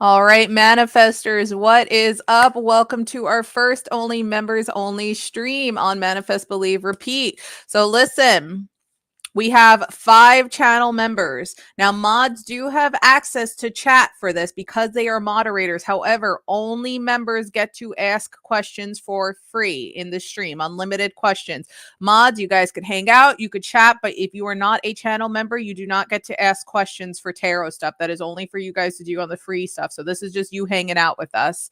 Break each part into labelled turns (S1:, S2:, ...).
S1: All right, manifestors, what is up? Welcome to our first only members only stream on Manifest Believe Repeat. So listen, we have 5 channel members. Now, mods do have access to chat for this because they are moderators. However, only members get to ask questions for free in the stream, unlimited questions. Mods, you guys could hang out, you could chat, but if you are not a channel member, you do not get to ask questions for tarot stuff. That is only for you guys to do on the free stuff. So this is just you hanging out with us.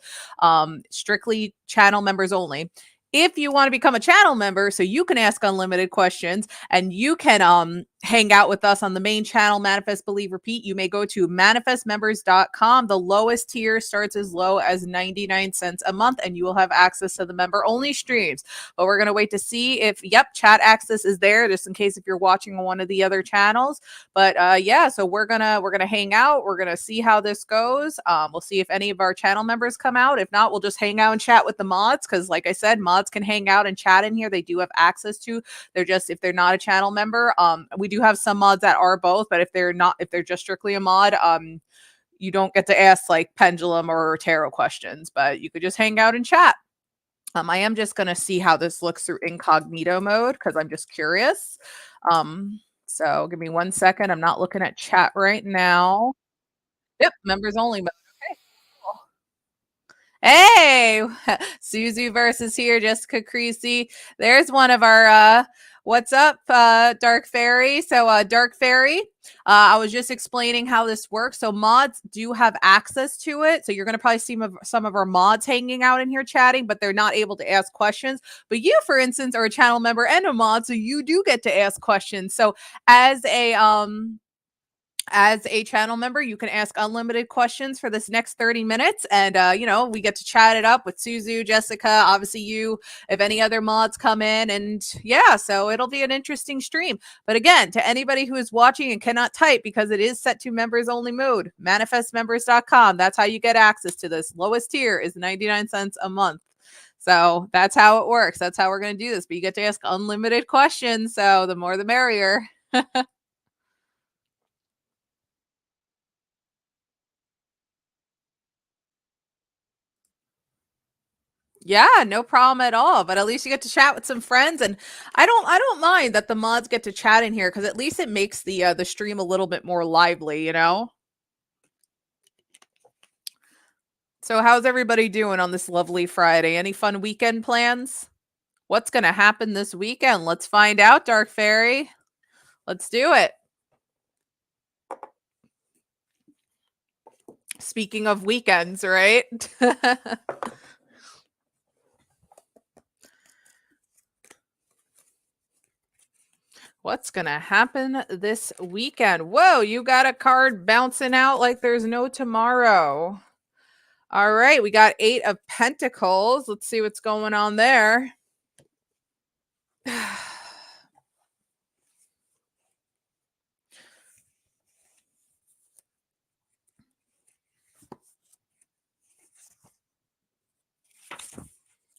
S1: Strictly channel members only. If you want to become a channel member so you can ask unlimited questions and you can hang out with us on the main channel, Manifest Believe Repeat, you may go to manifestmembers.com. The lowest tier starts as low as 99 cents a month and you will have access to the member only streams. But we're going to wait to see if chat access is there, just in case if you're watching on one of the other channels. But yeah, so we're gonna hang out. We're gonna see how this goes. We'll see if any of our channel members come out. If not, we'll just hang out and chat with the mods, because like I said, mods can hang out and chat in here. They do have access to. They're just, if they're not a channel member, we do have some mods that are both, but if they're not, if they're just strictly a mod, you don't get to ask like pendulum or tarot questions, but you could just hang out and chat. I am just gonna see how this looks through incognito mode because I'm just curious. So give me 1 second. I'm not looking at chat right now. Yep, members only. But okay, cool. Hey, Suzu versus here, Jessica Creasy. There's one of our what's up, Dark Fairy. So Dark Fairy, I was just explaining how this works. So mods do have access to it. So you're going to probably see some of our mods hanging out in here chatting, but they're not able to ask questions. But you, for instance, are a channel member and a mod, so you do get to ask questions. So as a channel member, you can ask unlimited questions for this next 30 minutes. And, we get to chat it up with Suzu, Jessica, obviously you, if any other mods come in. And yeah, so it'll be an interesting stream. But again, to anybody who is watching and cannot type because it is set to members only mode, manifestmembers.com. That's how you get access to this. Lowest tier is 99 cents a month. So that's how it works. That's how we're going to do this. But you get to ask unlimited questions. So the more the merrier. Yeah, no problem at all. But at least you get to chat with some friends, and I don't mind that the mods get to chat in here because at least it makes the stream a little bit more lively, So how's everybody doing on this lovely Friday? Any fun weekend plans? What's gonna happen this weekend? Let's find out, Dark Fairy. Let's do it. Speaking of weekends, right? What's gonna happen this weekend? Whoa, you got a card bouncing out like there's no tomorrow. All right, we got 8 of Pentacles. Let's see what's going on there.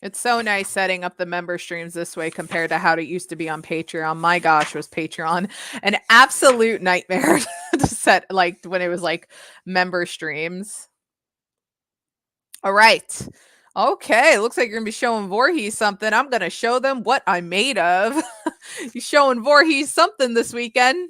S1: It's so nice setting up the member streams this way compared to how it used to be on Patreon. My gosh, was Patreon an absolute nightmare to set, like when it was like member streams. All right. Okay, looks like you're gonna be showing Voorhees something. I'm gonna show them what I'm made of. You showing Voorhees something this weekend.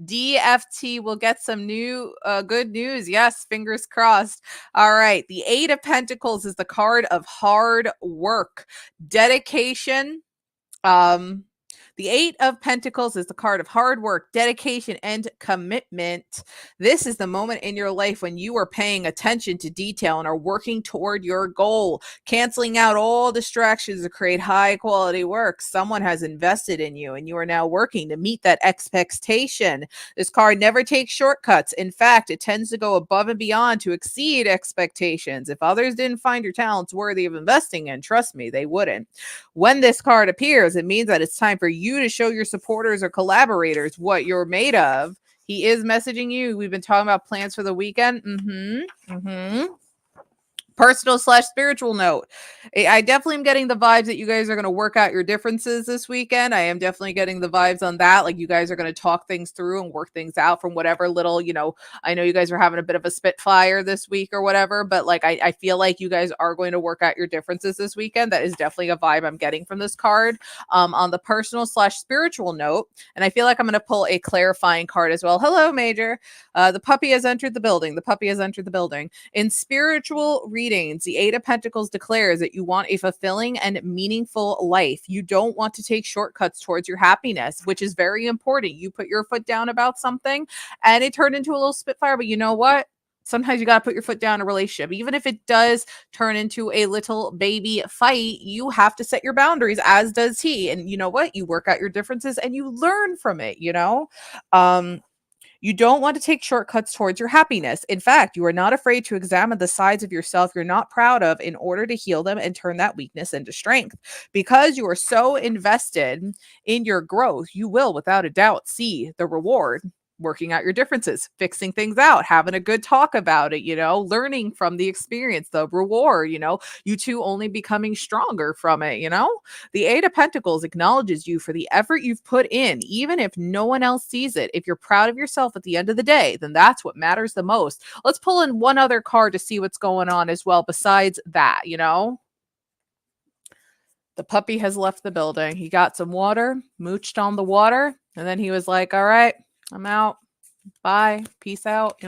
S1: DFT will get some new good news. Yes, fingers crossed. All right. The 8 of Pentacles is the card of hard work, dedication. The 8 of Pentacles is the card of hard work, dedication, and commitment. This is the moment in your life when you are paying attention to detail and are working toward your goal, canceling out all distractions to create high quality work. Someone has invested in you and you are now working to meet that expectation. This card never takes shortcuts. In fact, it tends to go above and beyond to exceed expectations. If others didn't find your talents worthy of investing in, trust me, they wouldn't. When this card appears, it means that it's time for you to show your supporters or collaborators what you're made of. He is messaging you. We've been talking about plans for the weekend. Personal/spiritual note. I definitely am getting the vibes that you guys are going to work out your differences this weekend. I am definitely getting the vibes on that. Like, you guys are going to talk things through and work things out from whatever little, I know you guys are having a bit of a spitfire this week or whatever, but like, I feel like you guys are going to work out your differences this weekend. That is definitely a vibe I'm getting from this card. On the personal/spiritual note, and I feel like I'm going to pull a clarifying card as well. Hello, Major. The puppy has entered the building. The puppy has entered the building. In spiritual readings, the Eight of Pentacles declares that you want a fulfilling and meaningful life. You don't want to take shortcuts towards your happiness, which is very important. You put your foot down about something and it turned into a little spitfire, but you know what? Sometimes you got to put your foot down in a relationship. Even if it does turn into a little baby fight, you have to set your boundaries, as does he. And you know what? You work out your differences and you learn from it, You don't want to take shortcuts towards your happiness. In fact, you are not afraid to examine the sides of yourself you're not proud of in order to heal them and turn that weakness into strength. Because you are so invested in your growth, you will, without a doubt, see the reward. Working out your differences, fixing things out, having a good talk about it, learning from the experience, the reward, you two only becoming stronger from it, The Eight of Pentacles acknowledges you for the effort you've put in, even if no one else sees it. If you're proud of yourself at the end of the day, then that's what matters the most. Let's pull in one other card to see what's going on as well besides that, The puppy has left the building. He got some water, mooched on the water, and then he was like, all right, I'm out. Bye. Peace out,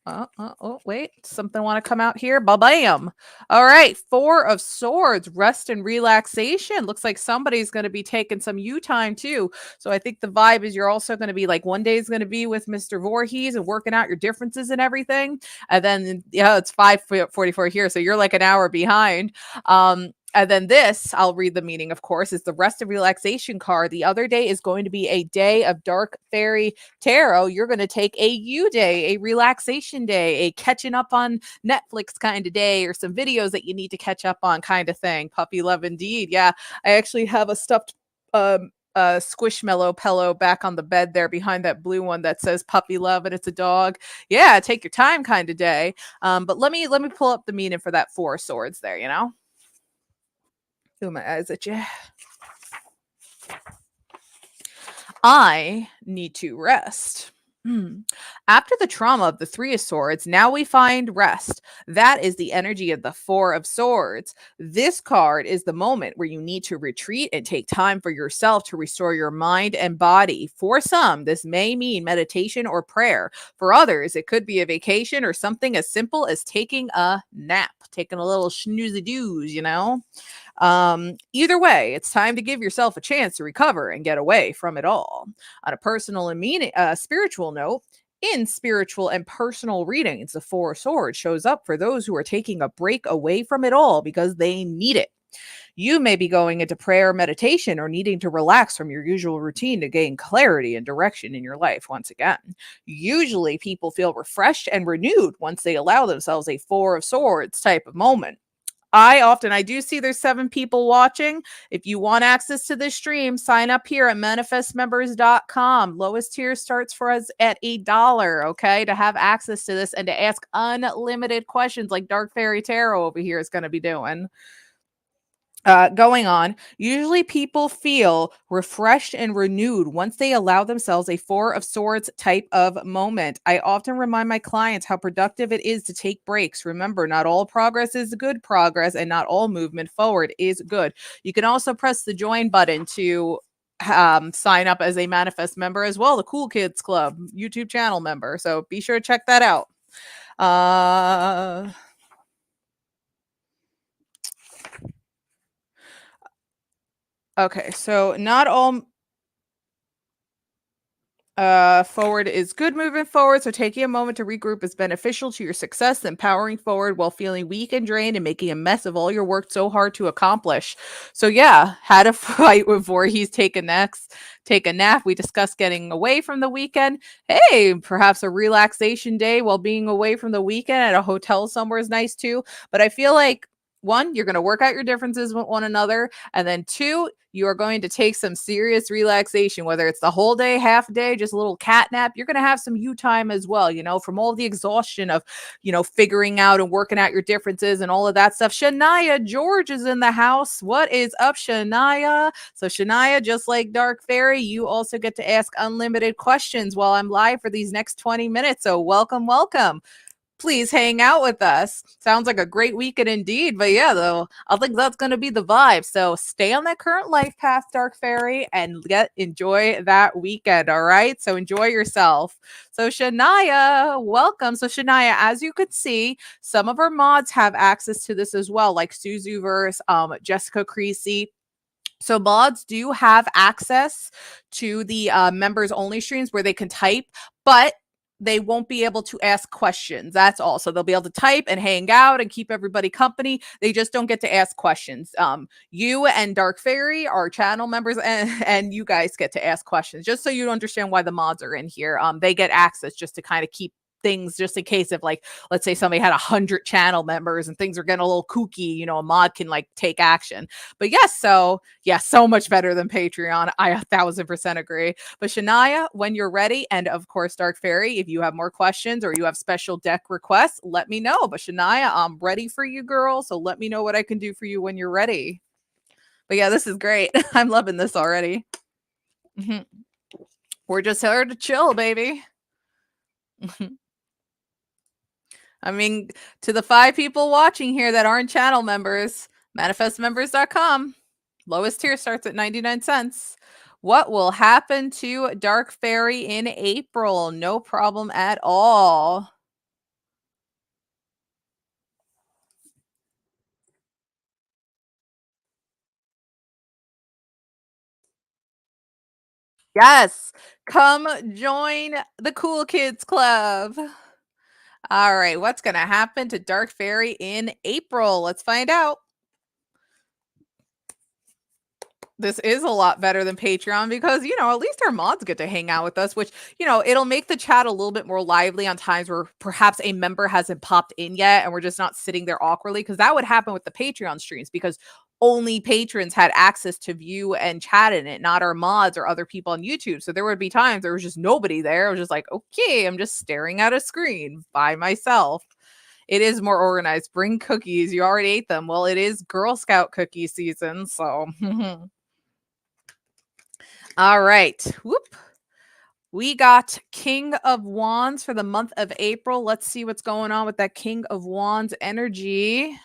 S1: Oh, wait. Something want to come out here? Ba-bam. All right. Four of Swords, rest and relaxation. Looks like somebody's going to be taking some you time too. So I think the vibe is you're also going to be like, one day is going to be with Mr. Voorhees and working out your differences and everything. And then, it's 5:44 here. So you're like an hour behind. And then this, I'll read the meaning, of course, is the rest and relaxation card. The other day is going to be a day of dark fairy tarot. You're going to take a you day, a relaxation day, a catching up on Netflix kind of day, or some videos that you need to catch up on kind of thing. Puppy love indeed. Yeah, I actually have a stuffed squishmallow pillow back on the bed there behind that blue one that says puppy love, and it's a dog. Yeah, take your time kind of day. But let me pull up the meaning for that Four of Swords there, Ooh, my eyes at you. I need to rest. After the trauma of the Three of Swords, now we find rest. That is the energy of the Four of Swords. This card is the moment where you need to retreat and take time for yourself to restore your mind and body. For some, this may mean meditation or prayer. For others, it could be a vacation or something as simple as taking a nap, taking a little snoozy-doos, Either way, it's time to give yourself a chance to recover and get away from it all. On a personal and spiritual note, in spiritual and personal readings, the Four of Swords shows up for those who are taking a break away from it all because they need it. You may be going into prayer or meditation or needing to relax from your usual routine to gain clarity and direction in your life once again. Usually, people feel refreshed and renewed once they allow themselves a Four of Swords type of moment. I do see there's 7 people watching. If you want access to this stream, sign up here at manifestmembers.com. Lowest tier starts for us at $1, okay, to have access to this and to ask unlimited questions like Dark Fairy Tarot over here is going to be doing. Going on, usually people feel refreshed and renewed once they allow themselves a Four of Swords type of moment. I often remind my clients how productive it is to take breaks. Remember, not all progress is good progress, and not all movement forward is good. You can also press the join button to sign up as a Manifest member as well, the Cool Kids Club YouTube channel member. So be sure to check that out. Okay, so not all forward is good moving forward. So taking a moment to regroup is beneficial to your success and powering forward while feeling weak and drained and making a mess of all your work so hard to accomplish. So yeah, had a fight with Voorhees, take a nap. We discussed getting away from the weekend. Hey, perhaps a relaxation day while being away from the weekend at a hotel somewhere is nice too. But I feel like one, you're going to work out your differences with one another. And then two, you are going to take some serious relaxation, whether it's the whole day, half a day, just a little cat nap. You're going to have some you time as well, you know, from all the exhaustion of, you know, figuring out and working out your differences and all of that stuff. Shania George is in the house. What is up, Shania? So Shania, just like Dark Fairy, you also get to ask unlimited questions while I'm live for these next 20 minutes. So welcome, welcome. Please hang out with us. Sounds like a great weekend indeed. But yeah, though, I think that's going to be the vibe. So stay on that current life path, Dark Fairy, and enjoy that weekend. All right. So enjoy yourself. So Shania, welcome. So Shania, as you could see, some of our mods have access to this as well, like Suzuverse, Jessica Creasy. So mods do have access to the members only streams where they can type, but they won't be able to ask questions. That's all. So they'll be able to type and hang out and keep everybody company. They just don't get to ask questions. You and Dark Fairy are channel members, and you guys get to ask questions. Just so you understand why the mods are in here. They get access just to kind of keep things, just in case if, like, let's say somebody had 100 channel members and things are getting a little kooky, you know, a mod can like take action. But yes, so yeah, so much better than Patreon. I 1000% agree. But Shania, when you're ready, and of course Dark Fairy, if you have more questions or you have special deck requests, let me know. But Shania, I'm ready for you, girl. So let me know what I can do for you when you're ready. But yeah, this is great. I'm loving this already. We're just here to chill, baby. I mean, to the 5 people watching here that aren't channel members, manifestmembers.com. Lowest tier starts at 99 cents. What will happen to Dark Fairy in April? No problem at all. Yes, come join the Cool Kids Club. All right, what's going to happen to Dark Fairy in April? Let's find out. This is a lot better than Patreon because, you know, at least our mods get to hang out with us, which, you know, it'll make the chat a little bit more lively on times where perhaps a member hasn't popped in yet and we're just not sitting there awkwardly, because that would happen with the Patreon streams because only patrons had access to view and chat in it, not our mods or other people on YouTube. So there would be times there was just nobody there. I was just like, okay, I'm just staring at a screen by myself. It is more organized. Bring cookies. You already ate them. Well, it is Girl Scout cookie season, so... All right. Whoop. We got King of Wands for the month of April. Let's see what's going on with that King of Wands energy.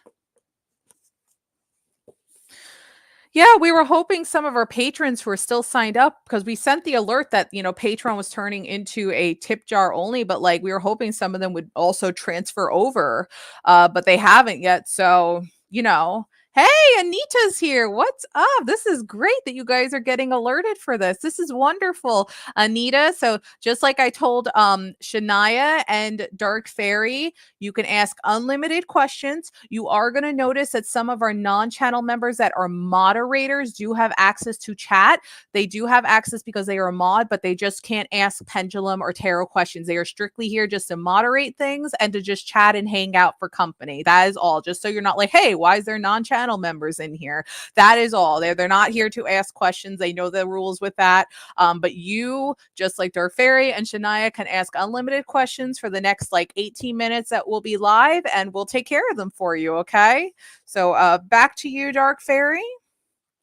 S1: Yeah, we were hoping some of our patrons who are still signed up, because we sent the alert that, you know, Patreon was turning into a tip jar only, but like we were hoping some of them would also transfer over, but they haven't yet. So, you know, hey, Anita's here. What's up? This is great that you guys are getting alerted for this. This is wonderful, Anita. So just like I told Shania and Dark Fairy, you can ask unlimited questions. You are going to notice that some of our non-channel members that are moderators do have access to chat. They do have access because they are a mod, but they just can't ask pendulum or tarot questions. They are strictly here just to moderate things and to just chat and hang out for company. That is all. Just so you're not like, hey, why is there non-channel members in here? That is all. They're not here to ask questions. They know the rules with that. But you, just like Dark Fairy and Shania, can ask unlimited questions for the next like 18 minutes that will be live, and we'll take care of them for you. Okay. So back to you, Dark Fairy,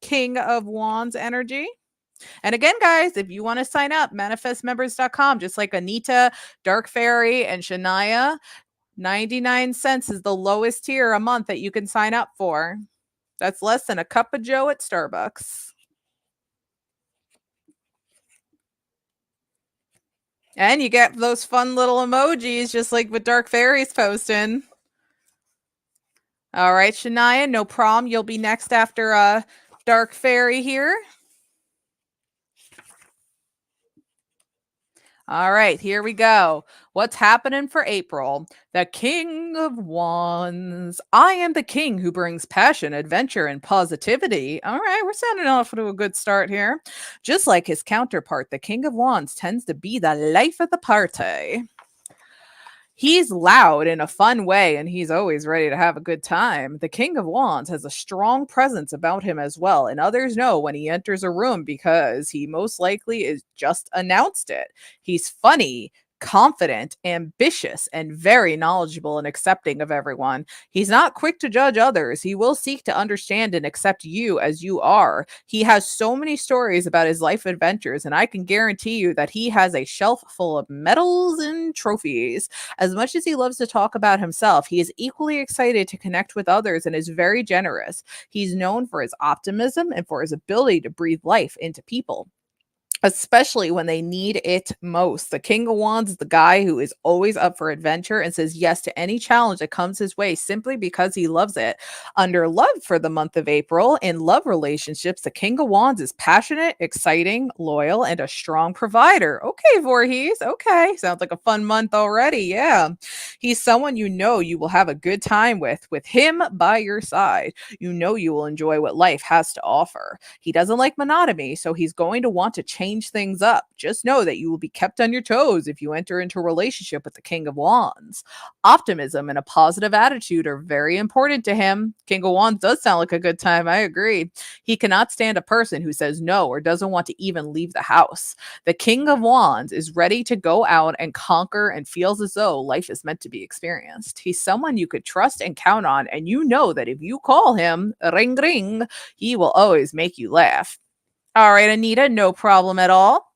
S1: King of Wands energy. And again, guys, if you want to sign up, manifestmembers.com, just like Anita, Dark Fairy, and Shania, 99 cents is the lowest tier a month that you can sign up for. That's less than a cup of joe at Starbucks. And you get those fun little emojis, just like what Dark Fairy's posting. All right, Shania, no problem. You'll be next after Dark Fairy here. All right, here we go. What's happening for April? The King of Wands. I am the king who brings passion, adventure, and positivity. All right, we're sounding off to a good start here. Just like his counterpart, the King of Wands tends to be the life of the party. He's loud in a fun way, and he's always ready to have a good time. The King of Wands has a strong presence about him as well, and others know when he enters a room because he most likely is just announced it. He's funny, confident, ambitious, and very knowledgeable and accepting of everyone. He's not quick to judge others. He will seek to understand and accept you as you are. He has so many stories about his life adventures, and I can guarantee you that he has a shelf full of medals and trophies. As much as he loves to talk about himself, he is equally excited to connect with others and is very generous. He's known for his optimism and for his ability to breathe life into people, especially when they need it most. The King of Wands is the guy who is always up for adventure and says yes to any challenge that comes his way simply because he loves it. Under love for the month of April, in love relationships, the King of Wands is passionate, exciting, loyal, and a strong provider. Okay, Voorhees. Okay. Sounds like a fun month already. Yeah. He's someone you know you will have a good time with him by your side. You know you will enjoy what life has to offer. He doesn't like monotony, so he's going to want to change things up. Just know that you will be kept on your toes if you enter into a relationship with the King of Wands. Optimism and a positive attitude are very important to him. King of Wands does sound like a good time. I agree. He cannot stand a person who says no or doesn't want to even leave the house. The King of Wands is ready to go out and conquer and feels as though life is meant to be experienced. He's someone you could trust and count on, and you know that if you call him, ring ring, he will always make you laugh. All right, Anita, no problem at all.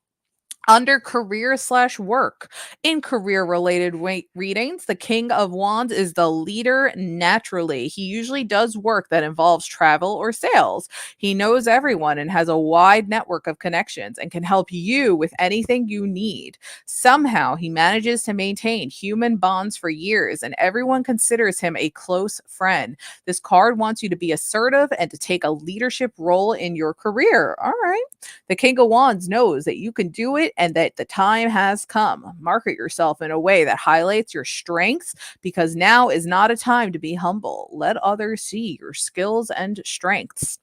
S1: Under career/work. In career related readings, the King of Wands is the leader naturally. He usually does work that involves travel or sales. He knows everyone and has a wide network of connections and can help you with anything you need. Somehow, he manages to maintain human bonds for years, and everyone considers him a close friend. This card wants you to be assertive and to take a leadership role in your career. All right. The King of Wands knows that you can do it and that the time has come. Market yourself in a way that highlights your strengths, because now is not a time to be humble. Let others see your skills and strengths.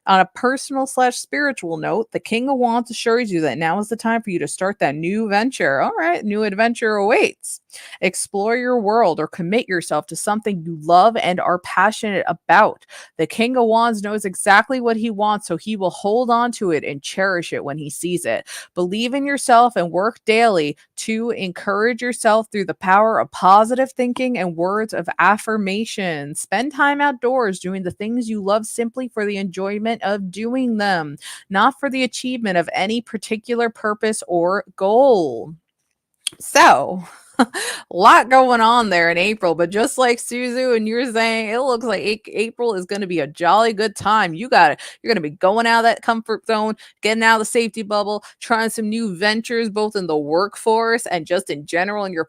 S1: On a personal/spiritual note, the King of Wands assures you that now is the time for you to start that new venture. All right, new adventure awaits. Explore your world or commit yourself to something you love and are passionate about. The King of Wands knows exactly what he wants, so he will hold on to it and cherish it when he sees it. Believe in yourself and work daily to encourage yourself through the power of positive thinking and words of affirmation. Spend time outdoors doing the things you love simply for the enjoyment of doing them, not for the achievement of any particular purpose or goal. So, a lot going on there in April, but just like Suzu and you're saying, it looks like April is going to be a jolly good time. You're going to be going out of that comfort zone, getting out of the safety bubble, trying some new ventures, both in the workforce and just in general in your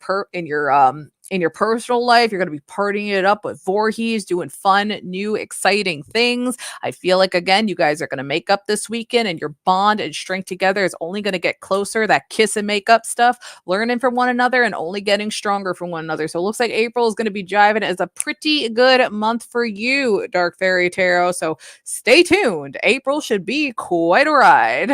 S1: personal life. You're going to be partying it up with Voorhees, doing fun, new, exciting things. I feel like, again, you guys are going to make up this weekend, and your bond and strength together is only going to get closer. That kiss and make up stuff, learning from one another and only getting stronger from one another. So it looks like April is going to be jiving as a pretty good month for you, Dark Fairy Tarot. So stay tuned. April should be quite a ride.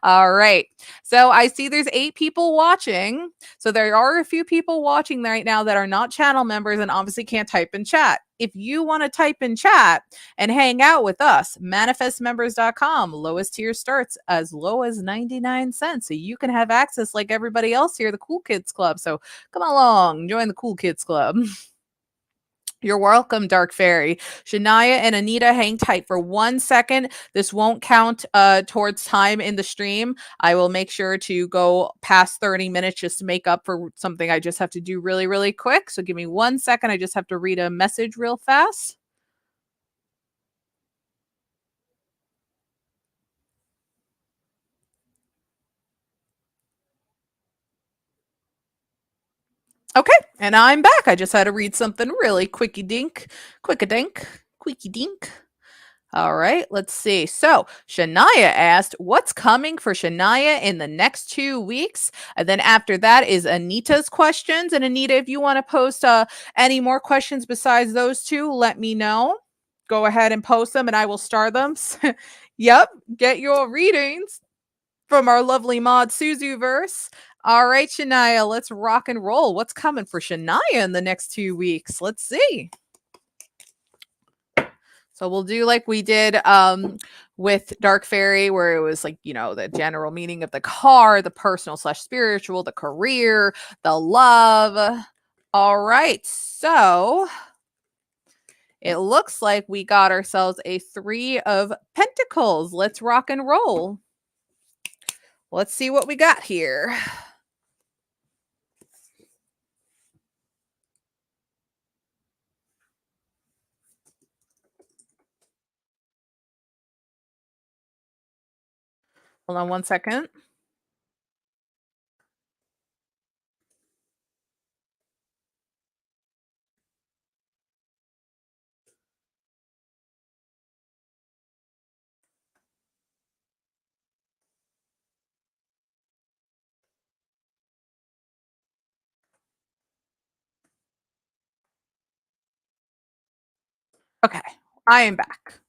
S1: All right. So I see there's 8 people watching. So there are a few people watching right now that are not channel members and obviously can't type in chat. If you want to type in chat and hang out with us, manifestmembers.com, lowest tier starts as low as 99 cents. So you can have access like everybody else here, the Cool Kids Club. So come along, join the Cool Kids Club. You're welcome, Dark Fairy. Shania and Anita, hang tight for 1 second. This won't count towards time in the stream. I will make sure to go past 30 minutes just to make up for something I just have to do really, really quick. So give me 1 second. I just have to read a message real fast. Okay, and I'm back. I just had to read something really quickie dink, quickie dink. All right, let's see. So Shania asked, what's coming for Shania in the next 2 weeks? And then after that is Anita's questions. And Anita, if you want to post any more questions besides those two, let me know. Go ahead and post them and I will star them. Yep, get your readings from our lovely mod Suzuverse. All right, Shania, let's rock and roll. What's coming for Shania in the next 2 weeks? Let's see. So we'll do like we did with Dark Fairy, where it was like, you know, the general meaning of the card, the personal slash spiritual, the career, the love. All right. So it looks like we got ourselves a 3 of Pentacles. Let's rock and roll. Let's see what we got here. Hold on one second. Okay, I am back.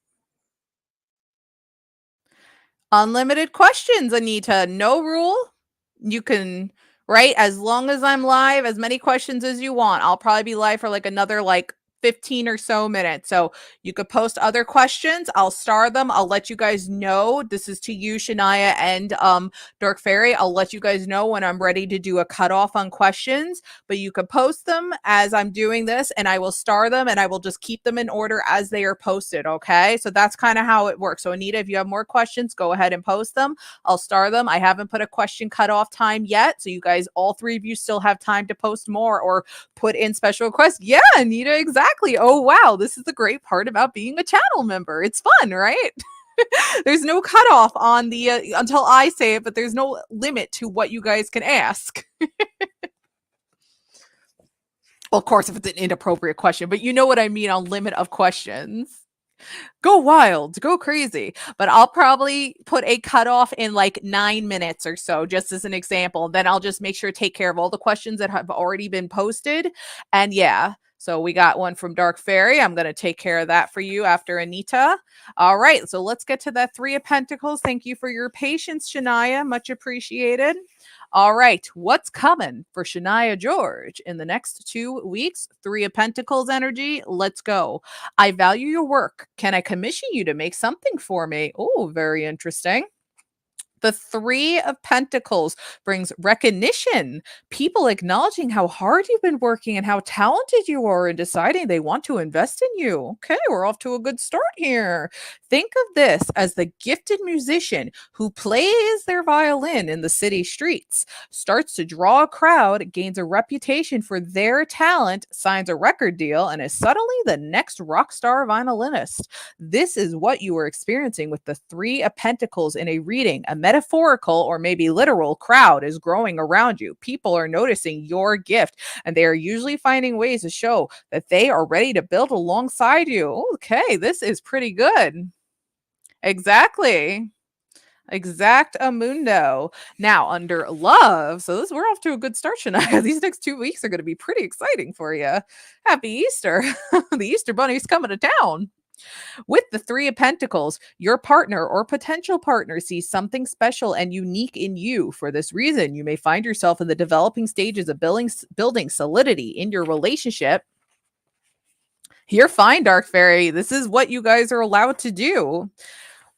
S1: Unlimited questions, Anita. No rule. You can, right? As long as I'm live, as many questions as you want. I'll probably be live for like another like 15 or so minutes. So you could post other questions. I'll star them. I'll let you guys know. This is to you, Shania and Dark Fairy. I'll let you guys know when I'm ready to do a cutoff on questions, but you could post them as I'm doing this and I will star them and I will just keep them in order as they are posted. Okay. So that's kind of how it works. So Anita, if you have more questions, go ahead and post them. I'll star them. I haven't put a question cutoff time yet. So you guys, all 3 of you still have time to post more or put in special requests. Yeah, Anita, exactly. Oh, wow. This is the great part about being a channel member. It's fun, right? There's no cutoff on the until I say it, but there's no limit to what you guys can ask. Well, of course, if it's an inappropriate question, but you know what I mean on limit of questions. Go wild, go crazy. But I'll probably put a cutoff in like 9 minutes or so, just as an example. Then I'll just make sure to take care of all the questions that have already been posted. And yeah, so we got one from Dark Fairy. I'm going to take care of that for you after Anita. All right, so let's get to that 3 of Pentacles. Thank you for your patience, Shania. Much appreciated. All right, what's coming for Shania George in the next 2 weeks? 3 of Pentacles energy. Let's go. I value your work. Can I commission you to make something for me? Oh, very interesting. The 3 of Pentacles brings recognition, people acknowledging how hard you've been working and how talented you are and deciding they want to invest in you. Okay, we're off to a good start here. Think of this as the gifted musician who plays their violin in the city streets, starts to draw a crowd, gains a reputation for their talent, signs a record deal, and is suddenly the next rock star violinist. This is what you are experiencing with the 3 of Pentacles in a reading. A metaphorical or maybe literal crowd is growing around you. People are noticing your gift and they are usually finding ways to show that they are ready to build alongside you. Okay, this is pretty good. Exactly. Exact amundo. Now, under love, so this we're off to a good start, Shania. These next 2 weeks are going to be pretty exciting for you. Happy Easter. The Easter Bunny's coming to town. With the 3 of Pentacles, your partner or potential partner sees something special and unique in you. For this reason, you may find yourself in the developing stages of building solidity in your relationship. You're fine, Dark Fairy. This is what you guys are allowed to do.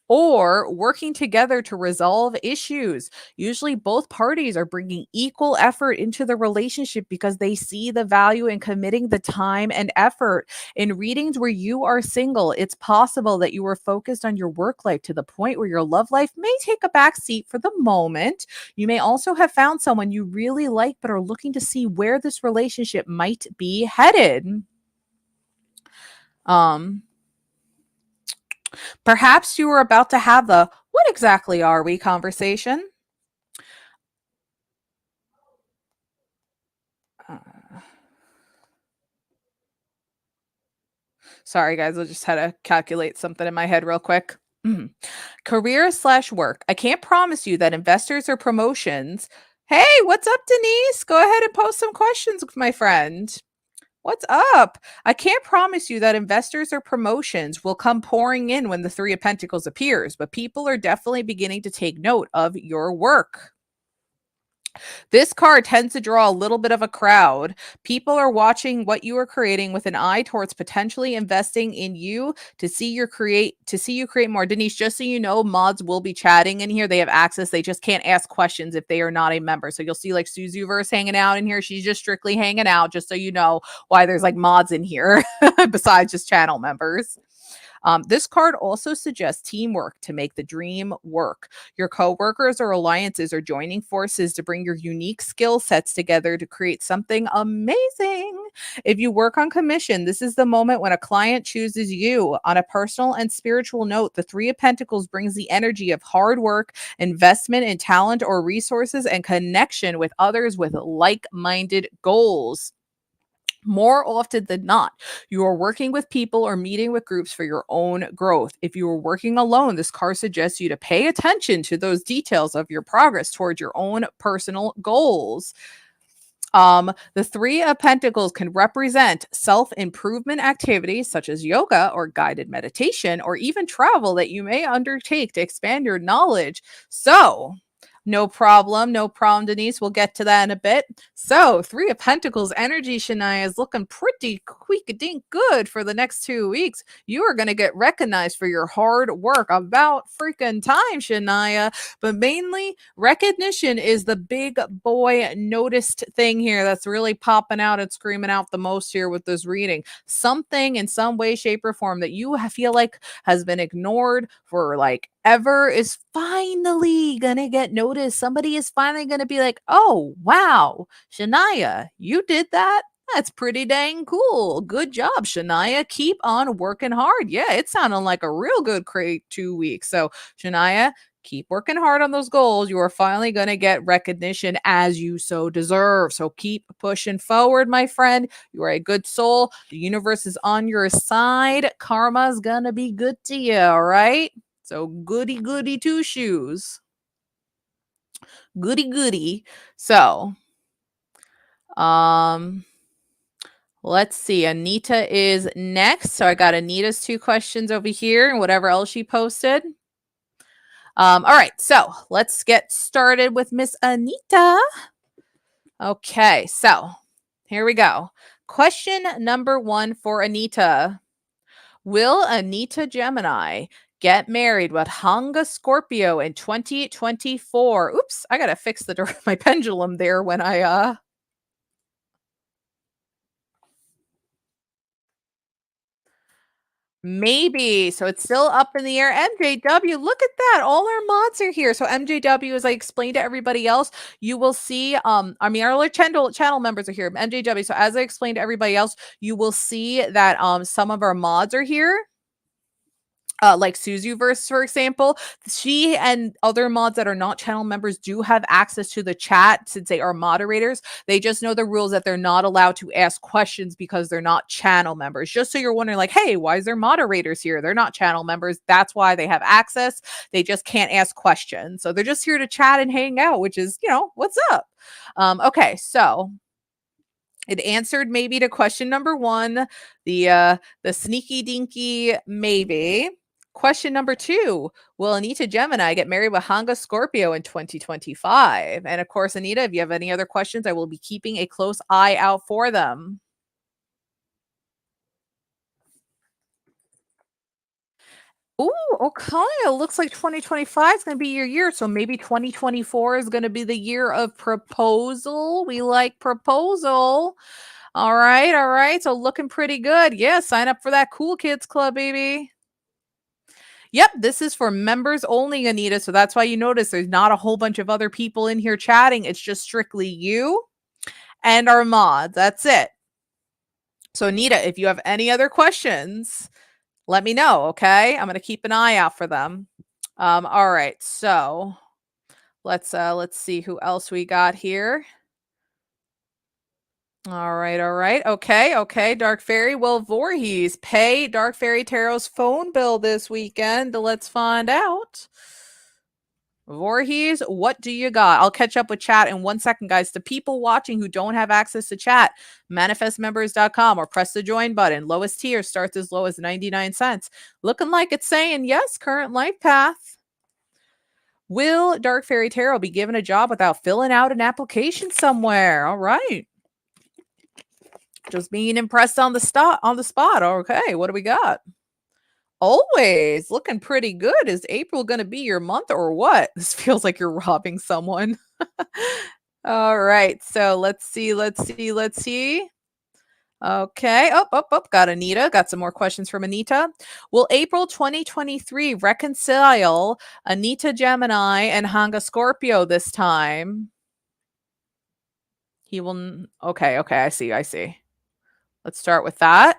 S1: Or working together to resolve issues. Usually, both parties are bringing equal effort into the relationship because they see the value in committing the time and effort. In readings where you are single, it's possible that you are focused on your work life to the point where your love life may take a back seat for the moment. You may also have found someone you really like but are looking to see where this relationship might be headed. Um, Perhaps you were about to have the "what exactly are we" conversation. Uh, Sorry, guys. I just had to calculate something in my head real quick. Career slash work. I can't promise you that investors or promotions. Hey, what's up, Denise? Go ahead and post some questions, my friend. What's up? I can't promise you that investors or promotions will come pouring in when the 3 of Pentacles appears, but people are definitely beginning to take note of your work. This card tends to draw a little bit of a crowd. People are watching what you are creating with an eye towards potentially investing in you to see you create more. Denise, just so you know, mods will be chatting in here. They have access. They just can't ask questions if they are not a member. So you'll see like Suzuverse hanging out in here. She's just strictly hanging out, just so you know why there's like mods in here besides just channel members. This card also suggests teamwork to make the dream work. Your coworkers or alliances are joining forces to bring your unique skill sets together to create something amazing. If you work on commission, this is the moment when a client chooses you. On a personal and spiritual note, the Three of Pentacles brings the energy of hard work, investment in talent or resources, and connection with others with like minded goals. More often than not, you are working with people or meeting with groups for your own growth. If you are working alone, this card suggests you to pay attention to those details of your progress towards your own personal goals. The Three of Pentacles can represent self-improvement activities such as yoga or guided meditation or even travel that you may undertake to expand your knowledge. So, no problem. No problem, Denise. We'll get to that in a bit. So, Three of Pentacles energy, Shania, is looking pretty quick-a-dink good for the next 2 weeks. You are going to get recognized for your hard work. About freaking time, Shania. But mainly, recognition is the big boy noticed thing here that's really popping out and screaming out the most here with this reading. Something in some way, shape, or form that you feel like has been ignored for like ever is finally gonna get noticed. Somebody is finally gonna be like, oh, wow, Shania, you did that? That's pretty dang cool. Good job, Shania. Keep on working hard. Yeah, it sounded like a real good 2 weeks. So, Shania, keep working hard on those goals. You are finally going to get recognition as you so deserve. So keep pushing forward, my friend. You are a good soul. The universe is on your side. Karma's going to be good to you, all right? So goody, goody two shoes. Goody, goody. So, let's see. Anita is next. So I got Anita's 2 questions over here and whatever else she posted. All right, so let's get started with Miss Anita. Okay, so here we go. Question number 1 for Anita. Will Anita Gemini get married with Hanga Scorpio in 2024? Oops, I gotta fix my pendulum there when I maybe. So it's still up in the air. MJW, look at that. All our mods are here. So MJW, as I explained to everybody else, you will see, our other channel members are here. MJW. So as I explained to everybody else, you will see that some of our mods are here. Like Suzuverse, for example, she and other mods that are not channel members do have access to the chat since they are moderators. They just know the rules that they're not allowed to ask questions because they're not channel members. Just so you're wondering, like, hey, why is there moderators here? They're not channel members. That's why they have access. They just can't ask questions. So they're just here to chat and hang out, which is, what's up? Okay, so it answered maybe to question number 1, the sneaky dinky maybe. Question number 2, will Anita Gemini get married with Hanga Scorpio in 2025? And of course, Anita, if you have any other questions, I will be keeping a close eye out for them. Ooh, okay. It looks like 2025 is going to be your year. So maybe 2024 is going to be the year of proposal. We like proposal. All right. All right. So looking pretty good. Yeah. Sign up for that Cool Kids Club, baby. Yep. This is for members only, Anita. So that's why you notice there's not a whole bunch of other people in here chatting. It's just strictly you and our mods. That's it. So, Anita, if you have any other questions, let me know. Okay. I'm going to keep an eye out for them. All right. So let's see who else we got here. All right, all right. Okay, okay. Dark Fairy. Will Voorhees pay Dark Fairy Tarot's phone bill this weekend? Let's find out. Voorhees, what do you got? I'll catch up with chat in 1 second, guys. The people watching who don't have access to chat, manifestmembers.com or press the join button. Lowest tier starts as low as 99 cents. Looking like it's saying yes, current life path. Will Dark Fairy Tarot be given a job without filling out an application somewhere? All right. Just being impressed on the spot. Okay, what do we got? Always looking pretty good. Is April going to be your month or what? This feels like you're robbing someone. All right. So let's see. Okay. Got Anita. Got some more questions from Anita. Will April 2023 reconcile Anita Gemini and Hanga Scorpio this time? He will. Okay. I see. Let's start with that.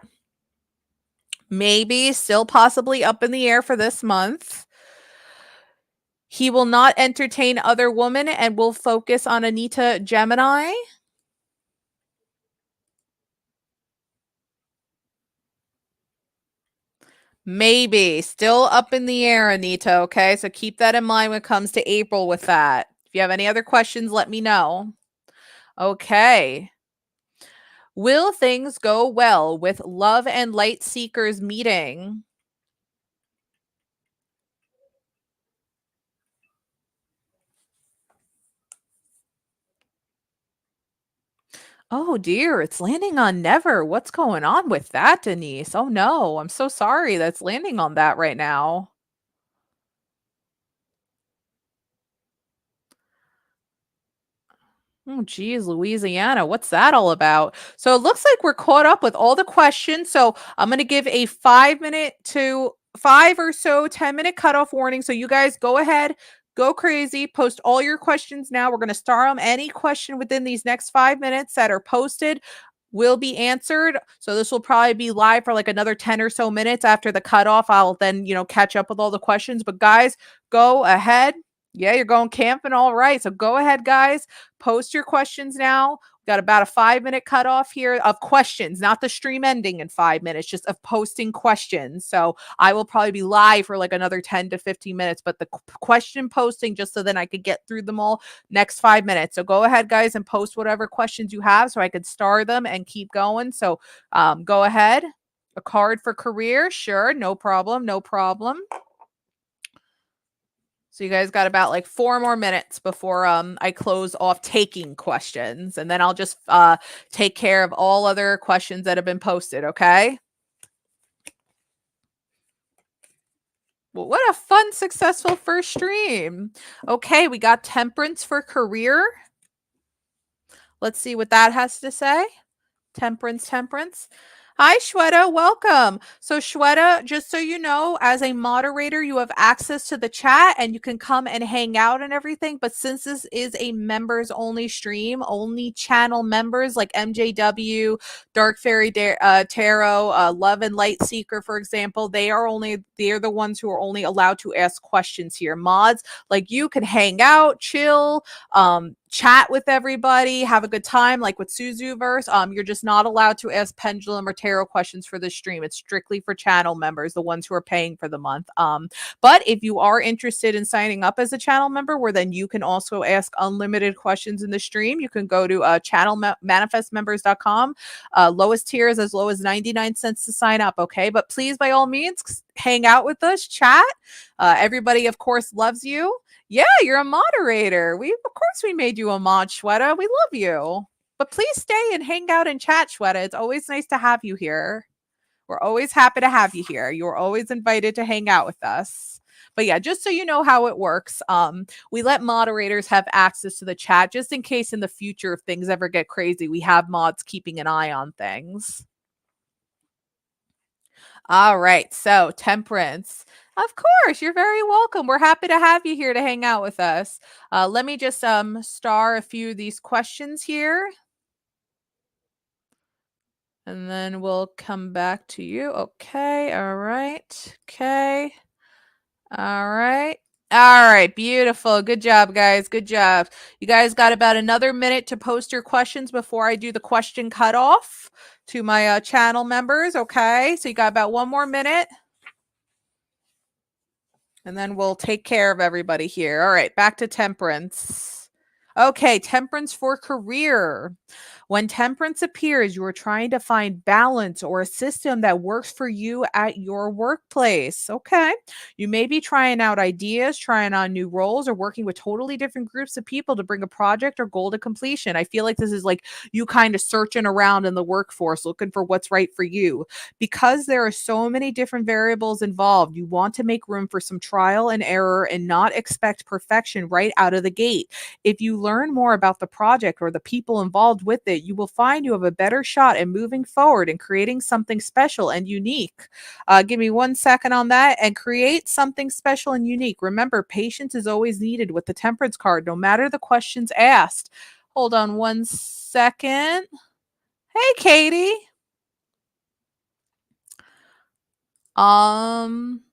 S1: Maybe still possibly up in the air for this month. He will not entertain other women and will focus on Anita Gemini. Maybe still up in the air, Anita. Okay, so keep that in mind when it comes to April with that. If you have any other questions, let me know. Okay. Will things go well with Love and Light Seekers meeting? Oh dear, it's landing on never. What's going on with that, Denise? Oh no, I'm so sorry that's landing on that right now. Oh, geez, Louisiana. What's that all about? So it looks like we're caught up with all the questions. So I'm going to give a 5 minute to 10-minute cutoff warning. So you guys go ahead, go crazy, post all your questions now. We're going to start them. Any question within these next 5 minutes that are posted will be answered. So this will probably be live for like another 10 or so minutes after the cutoff. I'll then, catch up with all the questions. But guys, go ahead. Yeah, you're going camping. All right. So go ahead, guys. Post your questions now. We've got about a 5-minute cutoff here of questions, not the stream ending in 5 minutes, just of posting questions. So I will probably be live for like another 10 to 15 minutes, but the question posting just so then I could get through them all next 5 minutes. So go ahead, guys, and post whatever questions you have so I could star them and keep going. So go ahead. A card for career. Sure. No problem. So you guys got about like 4 more minutes before I close off taking questions, and then I'll just take care of all other questions that have been posted, okay? Well, what a fun, successful first stream. Okay, we got temperance for career. Let's see what that has to say. Temperance. Hi, Shweta. Welcome. So, Shweta, just so you know, as a moderator, you have access to the chat and you can come and hang out and everything. But since this is a members only stream, only channel members like MJW, Dark Fairy Tarot, Love and Light Seeker, for example, they're the ones who are only allowed to ask questions here. Mods like you can hang out, chill, chat with everybody, have a good time, like with Suzuverse. You're just not allowed to ask pendulum or tarot questions for this stream. It's strictly for channel members, the ones who are paying for the month. But if you are interested in signing up as a channel member, where then you can also ask unlimited questions in the stream, you can go to manifestmembers.com. Lowest tier is as low as 99 cents to sign up. Okay, but please, by all means, hang out with us, chat. Everybody, of course, loves you. Yeah, you're a moderator. Of course we made you a mod, Shweta. We love you. But please stay and hang out and chat, Shweta. It's always nice to have you here. We're always happy to have you here. You're always invited to hang out with us. But yeah, just so you know how it works, we let moderators have access to the chat just in case in the future if things ever get crazy, we have mods keeping an eye on things. All right, so temperance. Of course, you're very welcome. We're happy to have you here to hang out with us. Let me just star a few of these questions here. And then we'll come back to you. Okay, all right. Okay. All right. All right, beautiful. Good job, guys. Good job. You guys got about another minute to post your questions before I do the question cutoff to my channel members. Okay, so you got about 1 more minute. And then we'll take care of everybody here. All right, back to temperance. Okay, temperance for career. When temperance appears, you are trying to find balance or a system that works for you at your workplace. Okay. You may be trying out ideas, trying on new roles, or working with totally different groups of people to bring a project or goal to completion. I feel like this is like you kind of searching around in the workforce looking for what's right for you. Because there are so many different variables involved, you want to make room for some trial and error and not expect perfection right out of the gate. If you learn more about the project or the people involved with it, you will find you have a better shot at moving forward and creating something special and unique. Give me 1 second on that and create something special and unique. Remember, patience is always needed with the temperance card, no matter the questions asked. Hold on 1 second. Hey, Katie. Um,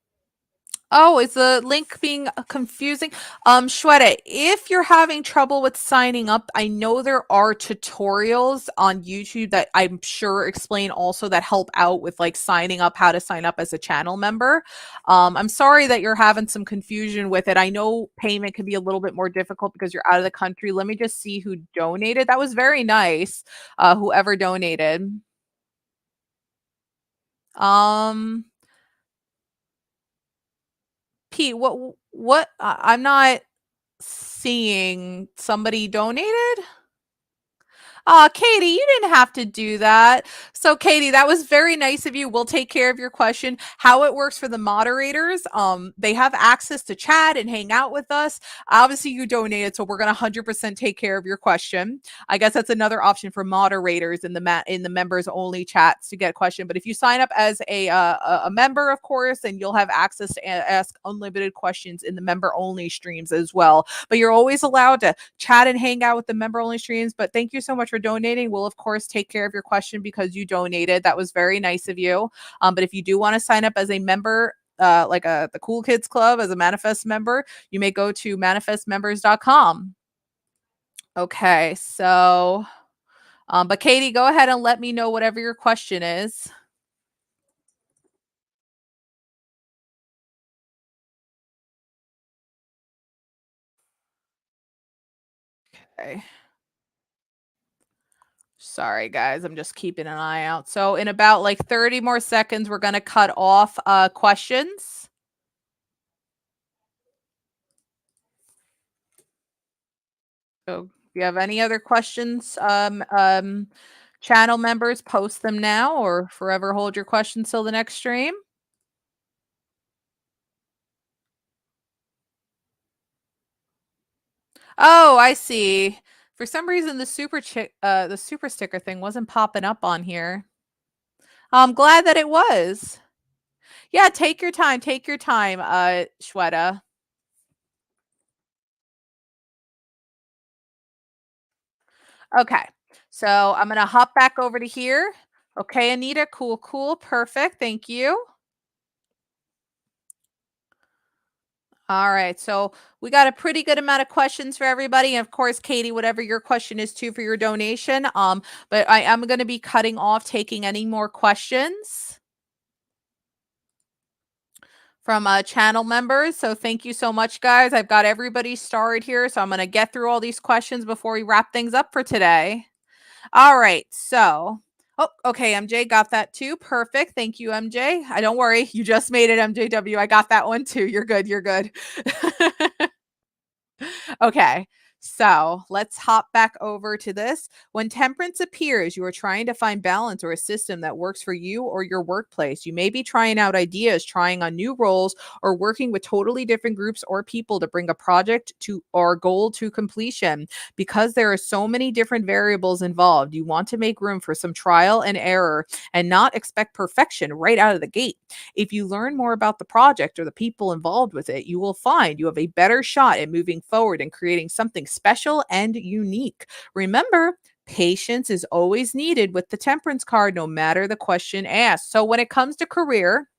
S1: Oh, is the link being confusing? Shweta, if you're having trouble with signing up, I know there are tutorials on YouTube that I'm sure explain also that help out with like signing up, how to sign up as a channel member. I'm sorry that you're having some confusion with it. I know payment can be a little bit more difficult because you're out of the country. Let me just see who donated. That was very nice. Whoever donated. Um, Pete, I'm not seeing somebody donated. Katie, you didn't have to do that. So, Katie, that was very nice of you. We'll take care of your question. How it works for the moderators, they have access to chat and hang out with us. Obviously, you donated, so we're going to 100% take care of your question. I guess that's another option for moderators in the members only chats to get a question. But if you sign up as a member, of course, then you'll have access to ask unlimited questions in the member only streams as well. But you're always allowed to chat and hang out with the member only streams. But thank you so much for donating. We'll of course take care of your question because you donated. That was very nice of you. But if you do want to sign up as a member, the Cool Kids Club as a Manifest member, you may go to manifestmembers.com. Okay, so but Katie, go ahead and let me know whatever your question is. Okay. Sorry, guys. I'm just keeping an eye out. So in about like 30 more seconds, we're going to cut off questions. So if you have any other questions, channel members, post them now or forever hold your questions till the next stream. Oh, I see. For some reason, the the super sticker thing wasn't popping up on here. I'm glad that it was. Yeah, take your time. Take your time, Shweta. Okay. So I'm going to hop back over to here. Okay, Anita. Cool, cool. Perfect. Thank you. All right. So we got a pretty good amount of questions for everybody. And of course, Katie, whatever your question is too for your donation. But I am going to be cutting off taking any more questions from channel members. So thank you so much, guys. I've got everybody started here. So I'm going to get through all these questions before we wrap things up for today. All right. So, oh, okay. MJ got that too. Perfect. Thank you, MJ. I don't worry. You just made it, MJW. I got that one too. You're good. You're good. Okay. So let's hop back over to this. When temperance appears, you are trying to find balance or a system that works for you or your workplace. You may be trying out ideas, trying on new roles, or working with totally different groups or people to bring a project to or goal to completion. Because there are so many different variables involved, you want to make room for some trial and error and not expect perfection right out of the gate. If you learn more about the project or the people involved with it, you will find you have a better shot at moving forward and creating something special and unique. Remember, patience is always needed with the temperance card, no matter the question asked. So when it comes to career,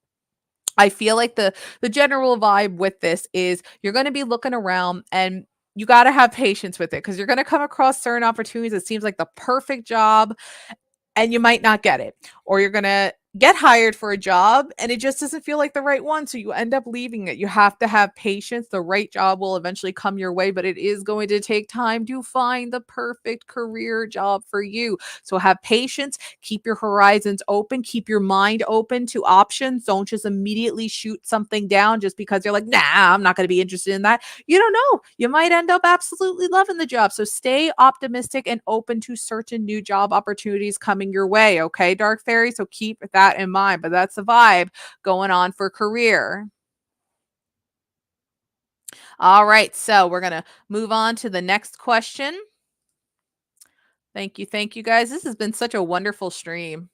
S1: I feel like the general vibe with this is you're going to be looking around and you got to have patience with it because you're going to come across certain opportunities. It seems like the perfect job and you might not get it, or you're going to get hired for a job and it just doesn't feel like the right one, so you end up leaving it. You have to have patience. The right job will eventually come your way, but it is going to take time to find the perfect career job for you. So have patience, keep your horizons open, keep your mind open to options. Don't just immediately shoot something down just because you're like, nah, I'm not going to be interested in that. You don't know, you might end up absolutely loving the job. So stay optimistic and open to certain new job opportunities coming your way. Okay, Dark Fairy, so keep that in mind. But that's the vibe going on for career. All right, so we're gonna move on to the next question. Thank you guys. This has been such a wonderful stream.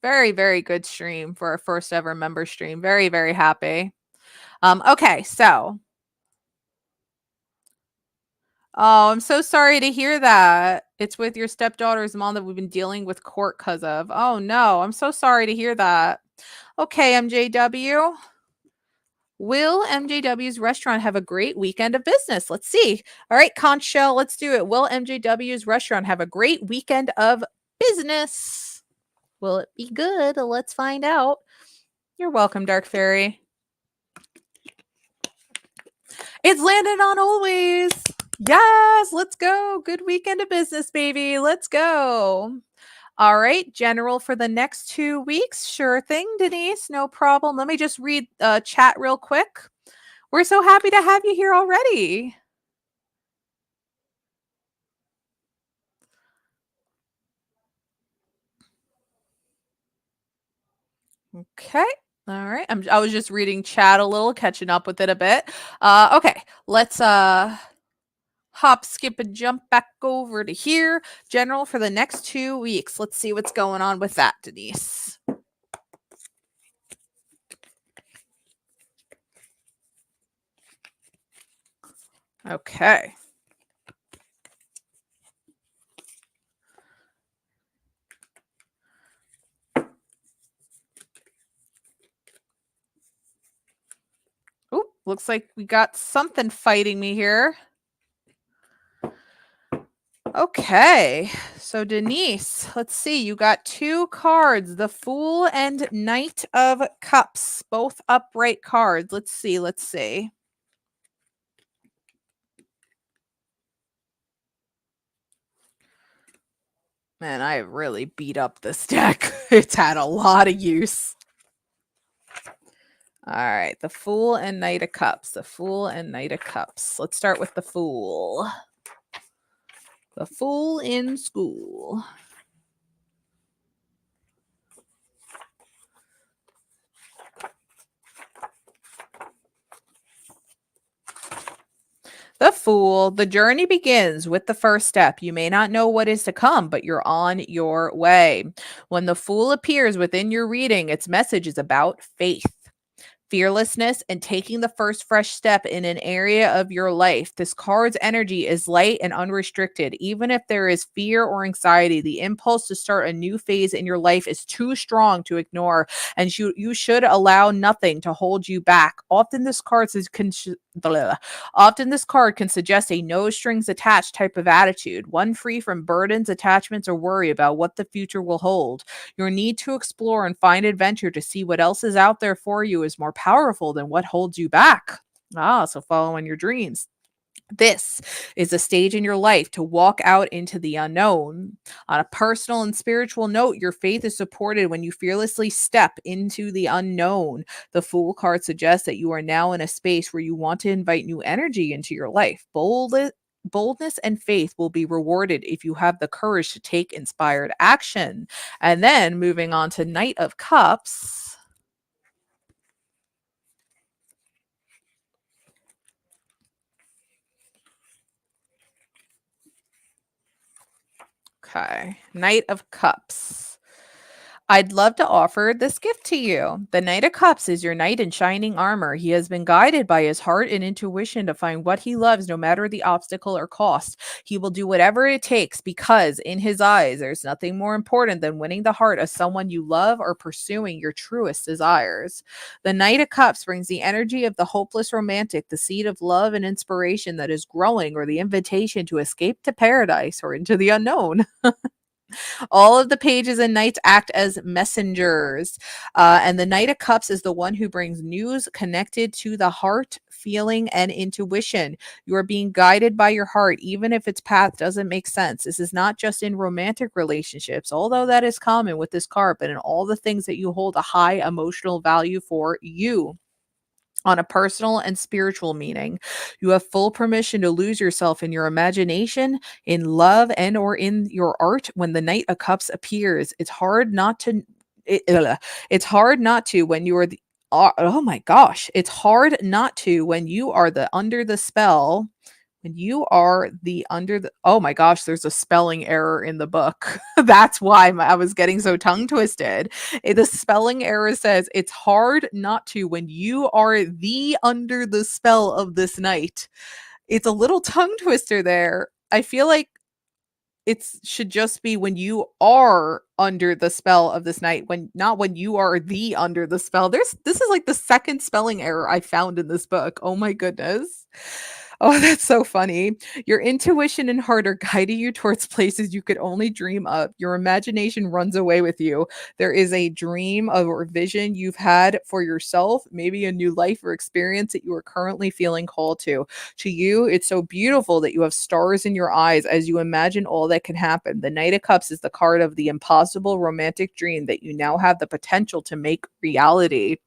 S1: Very, very good stream for our first ever member stream. Very, very happy. Okay, so oh, I'm so sorry to hear that. It's with your stepdaughter's mom that we've been dealing with court because of. Oh no, I'm so sorry to hear that. Okay, MJW. Will MJW's restaurant have a great weekend of business? Let's see. All right, Conch Shell, let's do it. Will MJW's restaurant have a great weekend of business? Will it be good? Let's find out. You're welcome, Dark Fairy. It's landed on always. Yes, let's go. Good weekend of business, baby. Let's go. All right, general for the next 2 weeks. Sure thing, Denise. No problem. Let me just read chat real quick. We're so happy to have you here already. Okay. All right. I was just reading chat a little, catching up with it a bit. Okay. Let's hop, skip, and jump back over to here. General for the next 2 weeks. Let's see what's going on with that, Denise. Okay. Ooh, looks like we got something fighting me here. Okay, so Denise, let's see. You got 2 cards, the Fool and Knight of Cups, both upright cards. Let's see. Let's see. Man, I really beat up this deck. It's had a lot of use. All right, the Fool and Knight of Cups. The Fool and Knight of Cups. Let's start with the Fool. The Fool in School. The Fool. The journey begins with the first step. You may not know what is to come, but you're on your way. When the Fool appears within your reading, its message is about faith, fearlessness, and taking the first fresh step in an area of your life. This card's energy is light and unrestricted. Even if there is fear or anxiety, the impulse to start a new phase in your life is too strong to ignore, and you should allow nothing to hold you back. Often this card can suggest a no strings attached type of attitude, one free from burdens, attachments, or worry about what the future will hold. Your need to explore and find adventure to see what else is out there for you is more powerful than what holds you back. Ah, so following your dreams. This is a stage in your life to walk out into the unknown. On a personal and spiritual note, your faith is supported when you fearlessly step into the unknown. The Fool card suggests that you are now in a space where you want to invite new energy into your life. Boldness and faith will be rewarded if you have the courage to take inspired action. And then moving on to Knight of Cups. Okay, Knight of Cups. I'd love to offer this gift to you. The Knight of Cups is your knight in shining armor. He has been guided by his heart and intuition to find what he loves, no matter the obstacle or cost. He will do whatever it takes because, in his eyes, there's nothing more important than winning the heart of someone you love or pursuing your truest desires. The Knight of Cups brings the energy of the hopeless romantic, the seed of love and inspiration that is growing, or the invitation to escape to paradise or into the unknown. All of the pages and knights act as messengers. And the Knight of Cups is the one who brings news connected to the heart, feeling, and intuition. You are being guided by your heart, even if its path doesn't make sense. This is not just in romantic relationships, although that is common with this card, but in all the things that you hold a high emotional value for you. On a personal and spiritual meaning, you have full permission to lose yourself in your imagination, in love, and or in your art. When the Knight of Cups appears, it's hard not to it's hard not to when you are the oh my gosh, it's hard not to when you are the under the spell. When you are the under the, oh my gosh, there's a spelling error in the book. That's why I was getting so tongue twisted. The spelling error says it's hard not to when you are the under the spell of this night. It's a little tongue twister there. I feel like it should just be when you are under the spell of this night, when not when you are the under the spell. This is like the second spelling error I found in this book. Oh my goodness. Oh, that's so funny. Your intuition and heart are guiding you towards places you could only dream of. Your imagination runs away with you. There is a dream or vision you've had for yourself, maybe a new life or experience that you are currently feeling called to. To you, it's so beautiful that you have stars in your eyes as you imagine all that can happen. The Knight of Cups is the card of the impossible romantic dream that you now have the potential to make reality.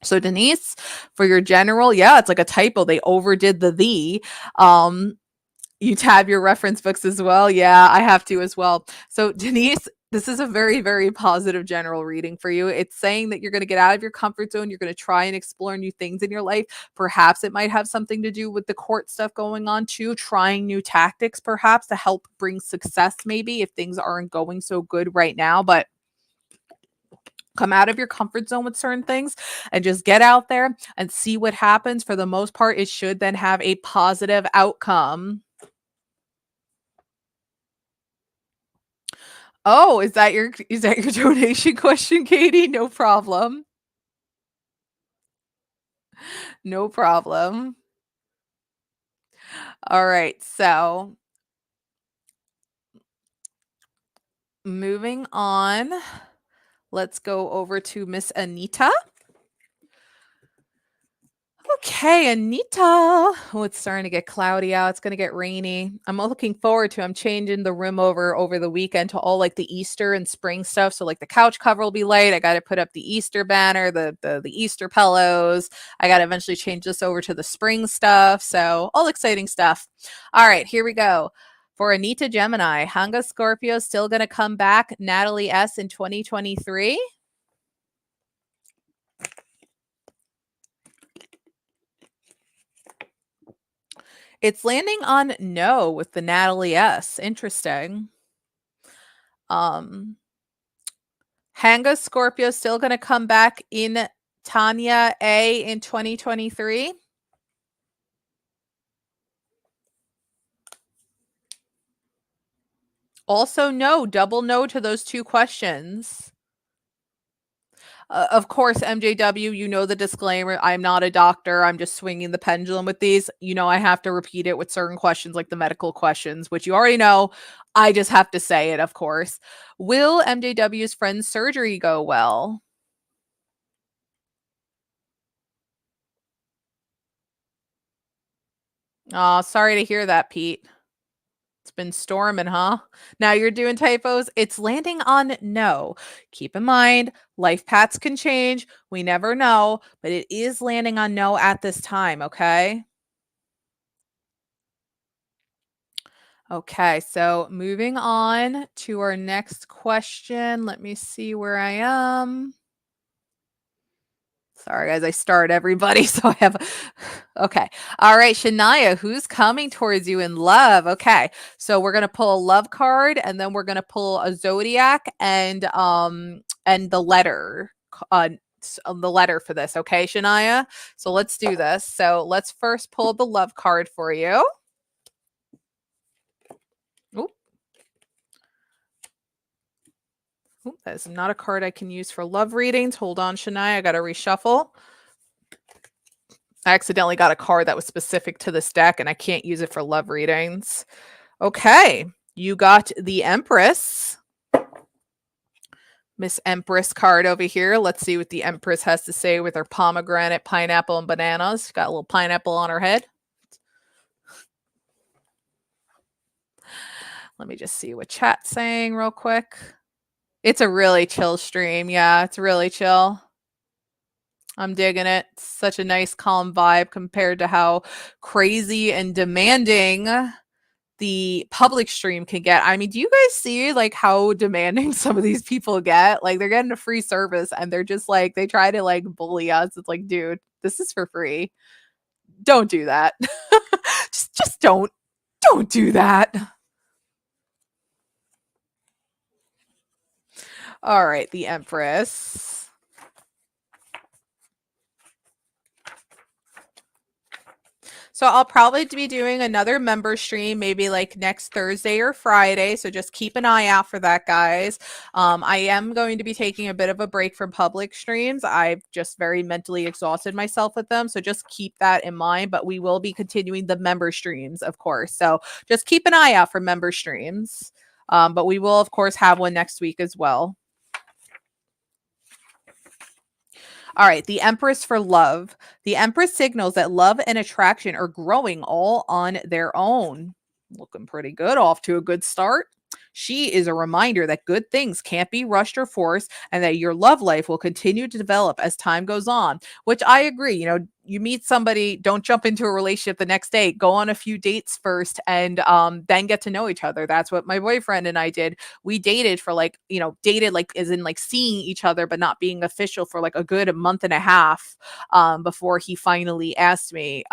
S1: So Denise, for your general, yeah, it's like a typo. They overdid the. You tab your reference books as well. Yeah, I have to as well. So Denise, this is a very, very positive general reading for you. It's saying that you're going to get out of your comfort zone. You're going to try and explore new things in your life. Perhaps it might have something to do with the court stuff going on too, trying new tactics perhaps to help bring success maybe if things aren't going so good right now. But come out of your comfort zone with certain things and just get out there and see what happens. For the most part, it should then have a positive outcome. Oh, is that your donation question, Katie? No problem. No problem. All right, so moving on, let's go over to Miss Anita. Okay, Anita. Oh, it's starting to get cloudy out. It's going to get rainy. I'm looking forward to. I'm changing the room over the weekend to all like the Easter and spring stuff. So like the couch cover will be light. I got to put up the Easter banner, the Easter pillows. I got to eventually change this over to the spring stuff. So all exciting stuff. All right, here we go. For Anita Gemini, Hanga Scorpio still going to come back. Natalie S in 2023. It's landing on no with the Natalie S. Interesting. Hanga Scorpio still going to come back in Tanya A in 2023. Also no, double no to those two questions. Of course, MJW, you know the disclaimer. I'm not a doctor. I'm just swinging the pendulum with these. You know, I have to repeat it with certain questions like the medical questions, which you already know. I just have to say it, of course. Will MJW's friend's surgery go well? Oh, sorry to hear that, Pete. It's been storming, huh? Now you're doing typos. It's landing on no. Keep in mind, life paths can change. We never know, but it is landing on no at this time, okay? Okay, so moving on to our next question. Let me see where I am. Sorry, guys, I start everybody, so I have. Okay, all right, Shania, who's coming towards you in love? Okay, so we're gonna pull a love card, and then we're gonna pull a zodiac and the letter, the letter for this. Okay, Shania. So let's do this. So let's first pull the love card for you. Oop. Oop, that is not a card I can use for love readings. Hold on, Shania. I got to reshuffle. I accidentally got a card that was specific to this deck, and I can't use it for love readings. Okay, you got the Empress. Miss Empress card over here. Let's see what the Empress has to say with her pomegranate, pineapple, and bananas. Got a little pineapple on her head. Let me just see what chat's saying real quick. It's a really chill stream. Yeah, it's really chill. I'm digging it. It's such a nice, calm vibe compared to how crazy and demanding the public stream can get. I mean, do you guys see like how demanding some of these people get? Like they're getting a free service and they're just like they try to like bully us. It's like, dude, this is for free. Don't do that. just don't do that. All right, the Empress. So I'll probably be doing another member stream, maybe like next Thursday or Friday. So just keep an eye out for that, guys. I am going to be taking a bit of a break from public streams. I've just very mentally exhausted myself with them. So just keep that in mind. But we will be continuing the member streams, of course. So just keep an eye out for member streams. But we will, of course, have one next week as well. All right, the Empress for love. The Empress signals that love and attraction are growing all on their own. Looking pretty good, off to a good start. She is a reminder that good things can't be rushed or forced and that your love life will continue to develop as time goes on, which I agree. You know, you meet somebody, don't jump into a relationship the next day. Go on a few dates first and then get to know each other. That's what my boyfriend and I did. We dated for like, you know, dated like as in like seeing each other, but not being official for like a good month and a half before he finally asked me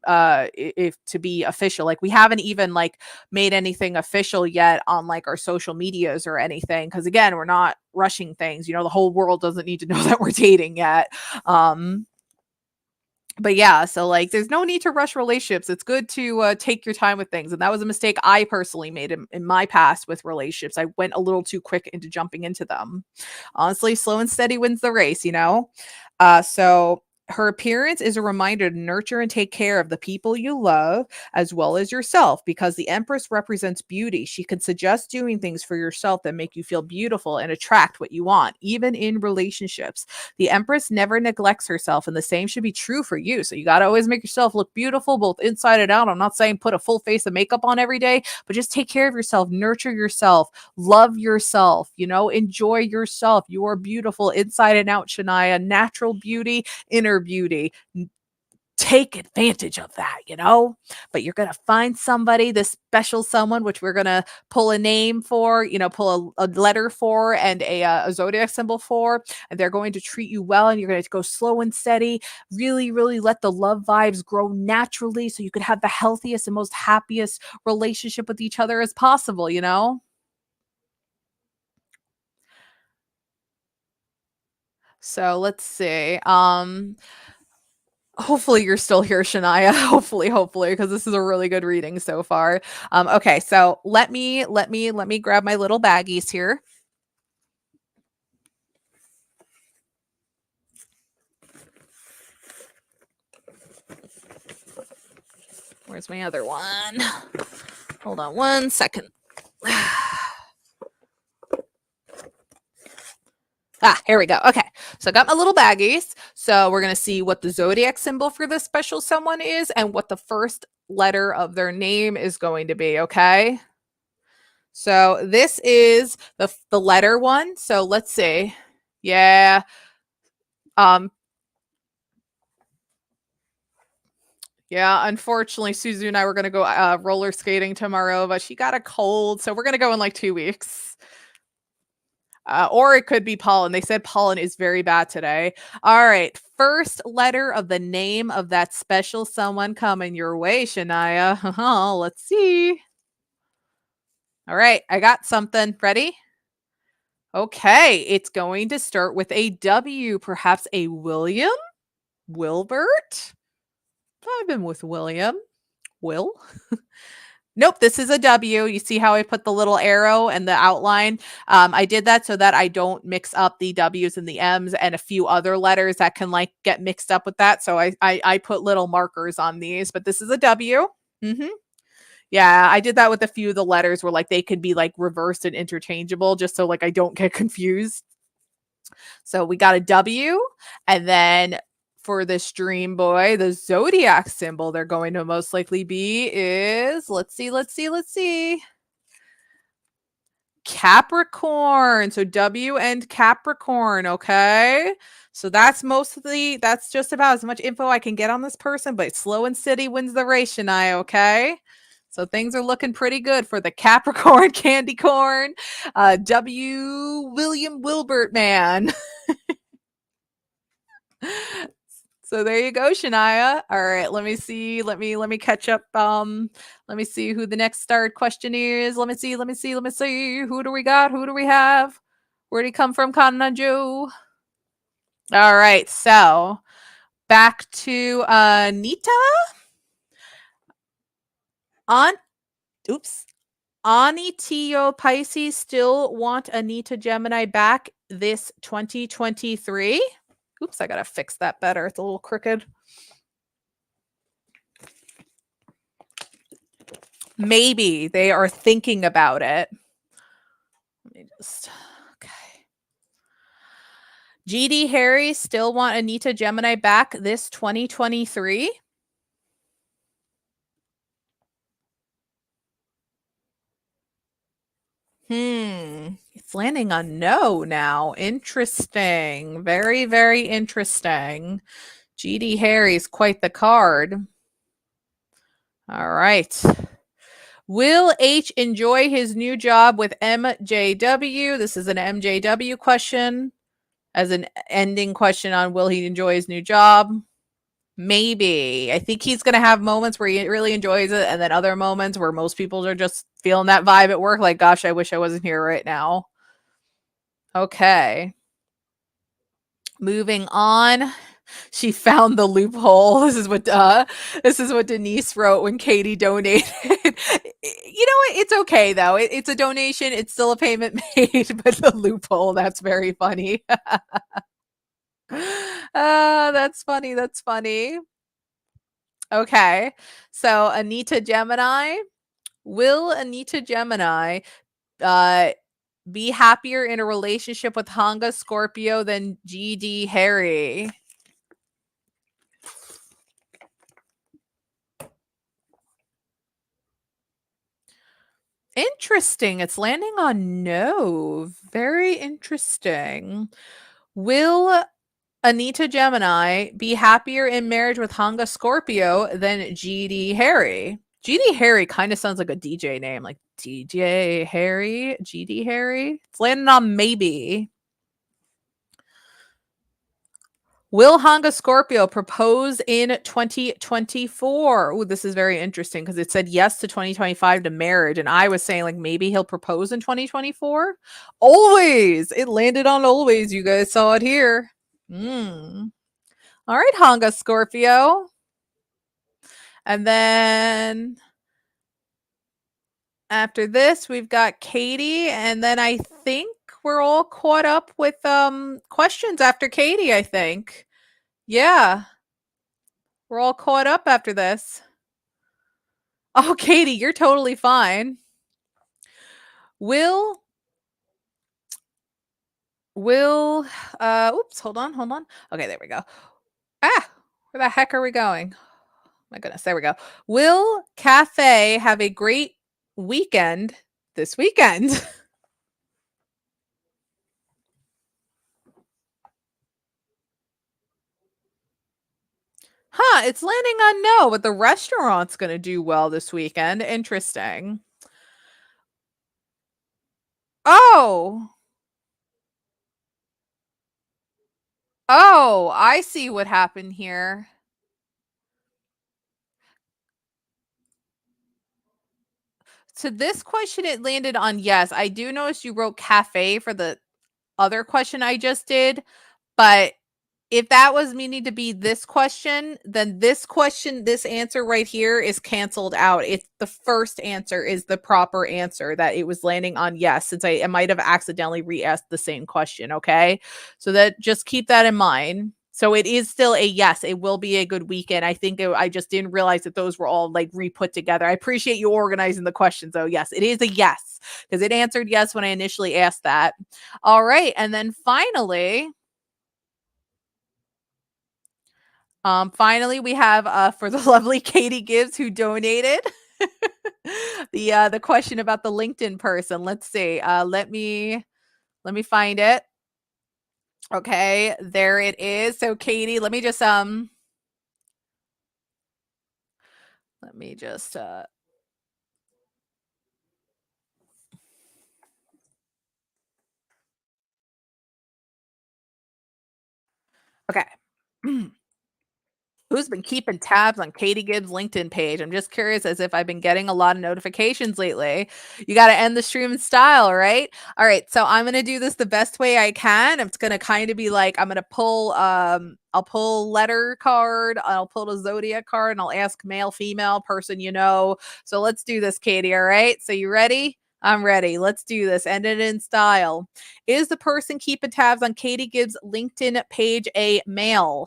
S1: if to be official. Like we haven't even like made anything official yet on like our social medias or anything, because again, we're not rushing things. You know, the whole world doesn't need to know that we're dating yet. But yeah, so like there's no need to rush relationships. It's good to take your time with things, and that was a mistake I personally made in my past with relationships. I went a little too quick into jumping into them. Honestly, slow and steady wins the race, you know. So her appearance is a reminder to nurture and take care of the people you love as well as yourself, because the Empress represents beauty. She can suggest doing things for yourself that make you feel beautiful and attract what you want, even in relationships. The Empress never neglects herself, and the same should be true for you. So you got to always make yourself look beautiful, both inside and out. I'm not saying put a full face of makeup on every day, but just take care of yourself, nurture yourself, love yourself, you know, enjoy yourself. You are beautiful inside and out, Shania. Natural beauty, inner beauty. Take advantage of that, you know. But you're gonna find somebody, this special someone, which we're gonna pull a name for, you know, pull a letter for, and a zodiac symbol for, and they're going to treat you well, and you're going to go slow and steady. Really, really let the love vibes grow naturally, so you could have the healthiest and most happiest relationship with each other as possible, you know. So let's see. Hopefully you're still here, Shania. Hopefully, because this is a really good reading so far. Okay, so let me grab my little baggies here. Where's my other one? Hold on one second. Here we go. Okay, so I got my little baggies. So we're going to see what the zodiac symbol for this special someone is and what the first letter of their name is going to be, okay? So this is the letter one. So let's see. Yeah. Yeah, unfortunately, Suzu and I were going to go roller skating tomorrow, but she got a cold, so we're going to go in like 2 weeks. Or it could be pollen. They said pollen is very bad today. All right. First letter of the name of that special someone coming your way, Shania. Let's see. All right. I got something. Ready? Okay. It's going to start with a W, perhaps a William? Wilbert? I've been with William. Will? Nope, this is a W. You see how I put the little arrow and the outline? I did that so that I don't mix up the W's and the M's and a few other letters that can like get mixed up with that. So I put little markers on these, but this is a W. Mm-hmm. Yeah, I did that with a few of the letters where like they could be like reversed and interchangeable just so like I don't get confused. So we got a W, and then for this dream boy, the zodiac symbol they're going to most likely be is let's see. Capricorn. So W and Capricorn, okay? So that's just about as much info I can get on this person, but slow and steady wins the race, Shania, okay? So things are looking pretty good for the Capricorn candy corn, W. William Wilbert man. So there you go, Shania. All right, let me see. Let me catch up. Let me see who the next starred question is. Let me see. Who do we got? Who do we have? Where'd he come from, Kananju? All right, so back to Nita. Ani Tio Pisces still want Anita Gemini back this 2023. Oops, I gotta fix that better. It's a little crooked. Maybe they are thinking about it. Let me just, okay. GD Harry still want Anita Gemini back this 2023. It's landing on no now. Interesting. Very, very interesting. GD Harry's quite the card. All right. Will H enjoy his new job with MJW? This is an MJW question as an ending question on will he enjoy his new job? Maybe. I think he's going to have moments where he really enjoys it and then other moments where most people are just feeling that vibe at work like, gosh, I wish I wasn't here right now. Okay. Moving on. She found the loophole. This is what Denise wrote when Katie donated. You know what? It's okay though. It's a donation. It's still a payment made, but the loophole, that's very funny. That's funny. That's funny. Okay. So Anita Gemini. Will Anita Gemini be happier in a relationship with Hanga Scorpio than GD Harry? Interesting. It's landing on no. Very interesting. Will Anita Gemini be happier in marriage with Hanga Scorpio than GD Harry? GD Harry kind of sounds like a DJ name, like DJ Harry, GD Harry. It's landing on maybe. Will Hanga Scorpio propose in 2024? Oh, this is very interesting because it said yes to 2025 to marriage. And I was saying, like, maybe he'll propose in 2024. Always. It landed on always. You guys saw it here. All right, Hanga Scorpio. And then after this, we've got Katie. And then I think we're all caught up with questions after Katie, I think. Yeah. We're all caught up after this. Oh, Katie, you're totally fine. Will oops, hold on. Okay, there we go. Where the heck are we going? My goodness, there we go. Will Cafe have a great weekend this weekend? It's landing on no, but the restaurant's going to do well this weekend. Interesting. Oh, I see what happened here. So this question, it landed on yes. I do notice you wrote cafe for the other question I just did, but if that was meaning to be this question, then this question, this answer right here is canceled out. It's the first answer is the proper answer that it was landing on yes, since I might have accidentally re-asked the same question. Okay. So that just keep that in mind. So it is still a yes. It will be a good weekend. I think I just didn't realize that those were all like re-put together. I appreciate you organizing the questions though. Yes, it is a yes because it answered yes when I initially asked that. All right. And then finally, we have for the lovely Katie Gibbs who donated the question about the LinkedIn person. Let's see. Let me find it. Okay, there it is. So Katie, let me just okay. Who's been keeping tabs on Katie Gibbs' LinkedIn page? I'm just curious as if I've been getting a lot of notifications lately. You got to end the stream in style, right? All right. So I'm going to do this the best way I can. It's going to kind of be like, I'm going to pull, I'll pull letter card. I'll pull a zodiac card and I'll ask male, female, person, you know. So let's do this, Katie. All right. So you ready? I'm ready. Let's do this. End it in style. Is the person keeping tabs on Katie Gibbs' LinkedIn page a male?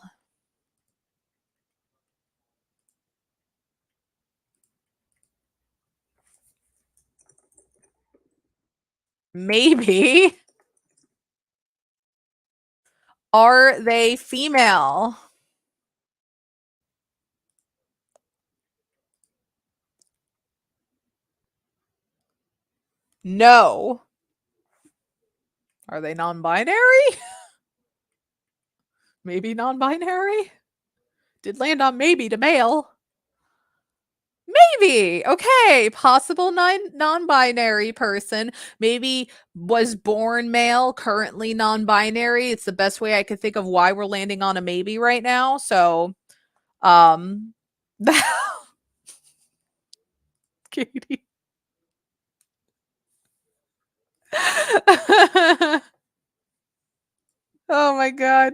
S1: Maybe. Are they female? No. Are they non-binary? Maybe non-binary? Did land on maybe to male. Maybe. Okay. Possible non-binary person. Maybe was born male, currently non-binary. It's the best way I could think of why we're landing on a maybe right now. So, Katie. Oh my God.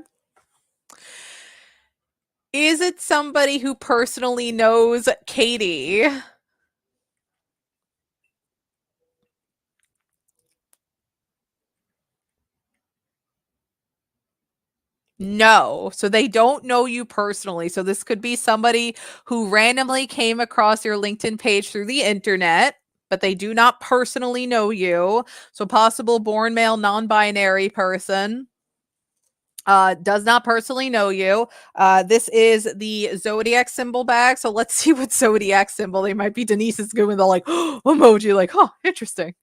S1: Is it somebody who personally knows Katie? No. So they don't know you personally. So this could be somebody who randomly came across your LinkedIn page through the internet, but they do not personally know you. So possible born male, non-binary person. Does not personally know you. This is the zodiac symbol bag. So let's see what zodiac symbol they might be. Denise is going the like emoji, like, oh, interesting,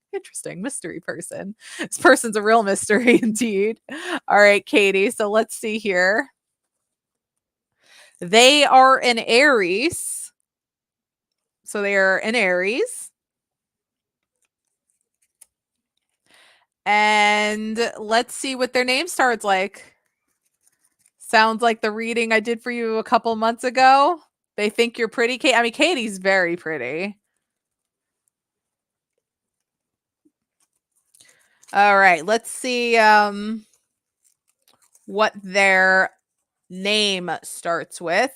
S1: mystery person. This person's a real mystery indeed. All right, Katie. So let's see here. They are an Aries. So they are an Aries. And let's see what their name starts like. Sounds like the reading I did for you a couple months ago. They think you're pretty. I mean, Katie's very pretty. All right, let's see what their name starts with.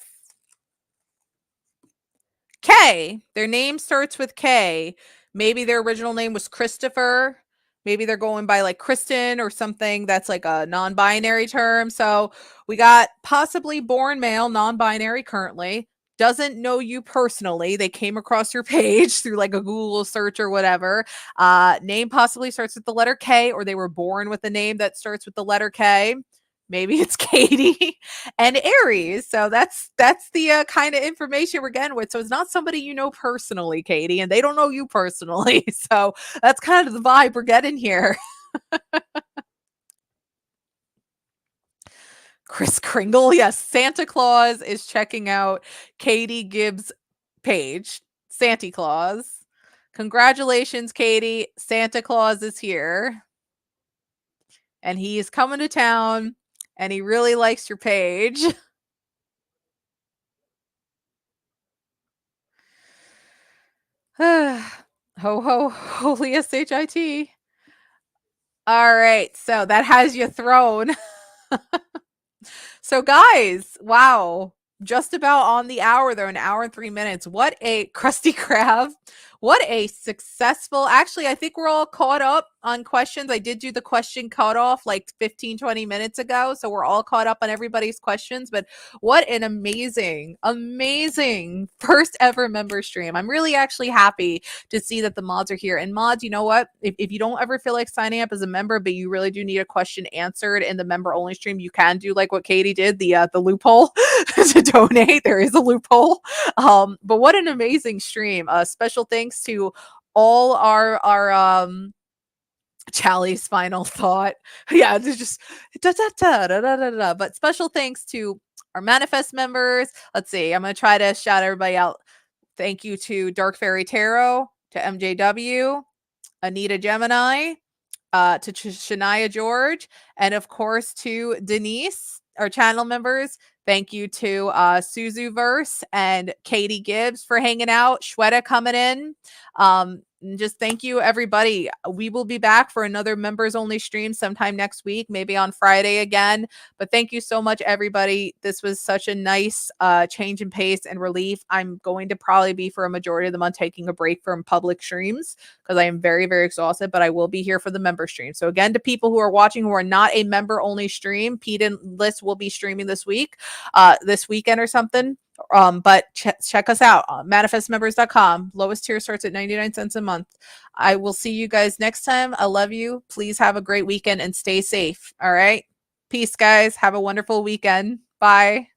S1: K. Their name starts with K. Maybe their original name was Christopher. Maybe they're going by like Kristen or something that's like a non-binary term. So we got possibly born male, non-binary currently. Doesn't know you personally. They came across your page through like a Google search or whatever. Name possibly starts with the letter K, or they were born with a name that starts with the letter K. Maybe it's Katie and Aries. So that's the kind of information we're getting with. So it's not somebody you know personally, Katie, and they don't know you personally. So that's kind of the vibe we're getting here. Chris Kringle, yes, Santa Claus is checking out Katie Gibbs' page. Santa Claus. Congratulations, Katie. Santa Claus is here. And he is coming to town and he really likes your page. Ho ho holy shit. All right, so that has you thrown. So guys, wow, just about on the hour. They're an hour and 3 minutes. What a crusty crab. What a successful, actually, I think we're all caught up on questions. I did do the question cutoff like 15, 20 minutes ago. So we're all caught up on everybody's questions, but what an amazing, amazing first ever member stream. I'm really actually happy to see that the mods are here. And mods, you know what? If you don't ever feel like signing up as a member, but you really do need a question answered in the member only stream, you can do like what Katie did, the loophole to donate. There is a loophole. But what an amazing stream. Special thanks to all our Chally's final thought. Yeah, it's just but special thanks to our manifest members. Let's see. I'm gonna try to shout everybody out. Thank you to Dark Fairy Tarot, to MJW, Anita Gemini, to Shania George, and of course to Denise, our channel members. Thank you to Suzuverse and Katie Gibbs for hanging out, Shweta coming in. Just thank you, everybody. We will be back for another members only stream sometime next week, maybe on Friday again. But thank you so much, everybody. This was such a nice change in pace and relief. I'm going to probably be for a majority of the month taking a break from public streams because I am very, very exhausted, but I will be here for the member stream. So again, to people who are watching who are not a member only stream, Pete and Liz will be streaming this week, this weekend or something. But check us out, manifestmembers.com. Lowest tier starts at 99 cents a month. I will see you guys next time. I love you. Please have a great weekend and stay safe. All right. Peace, guys. Have a wonderful weekend. Bye.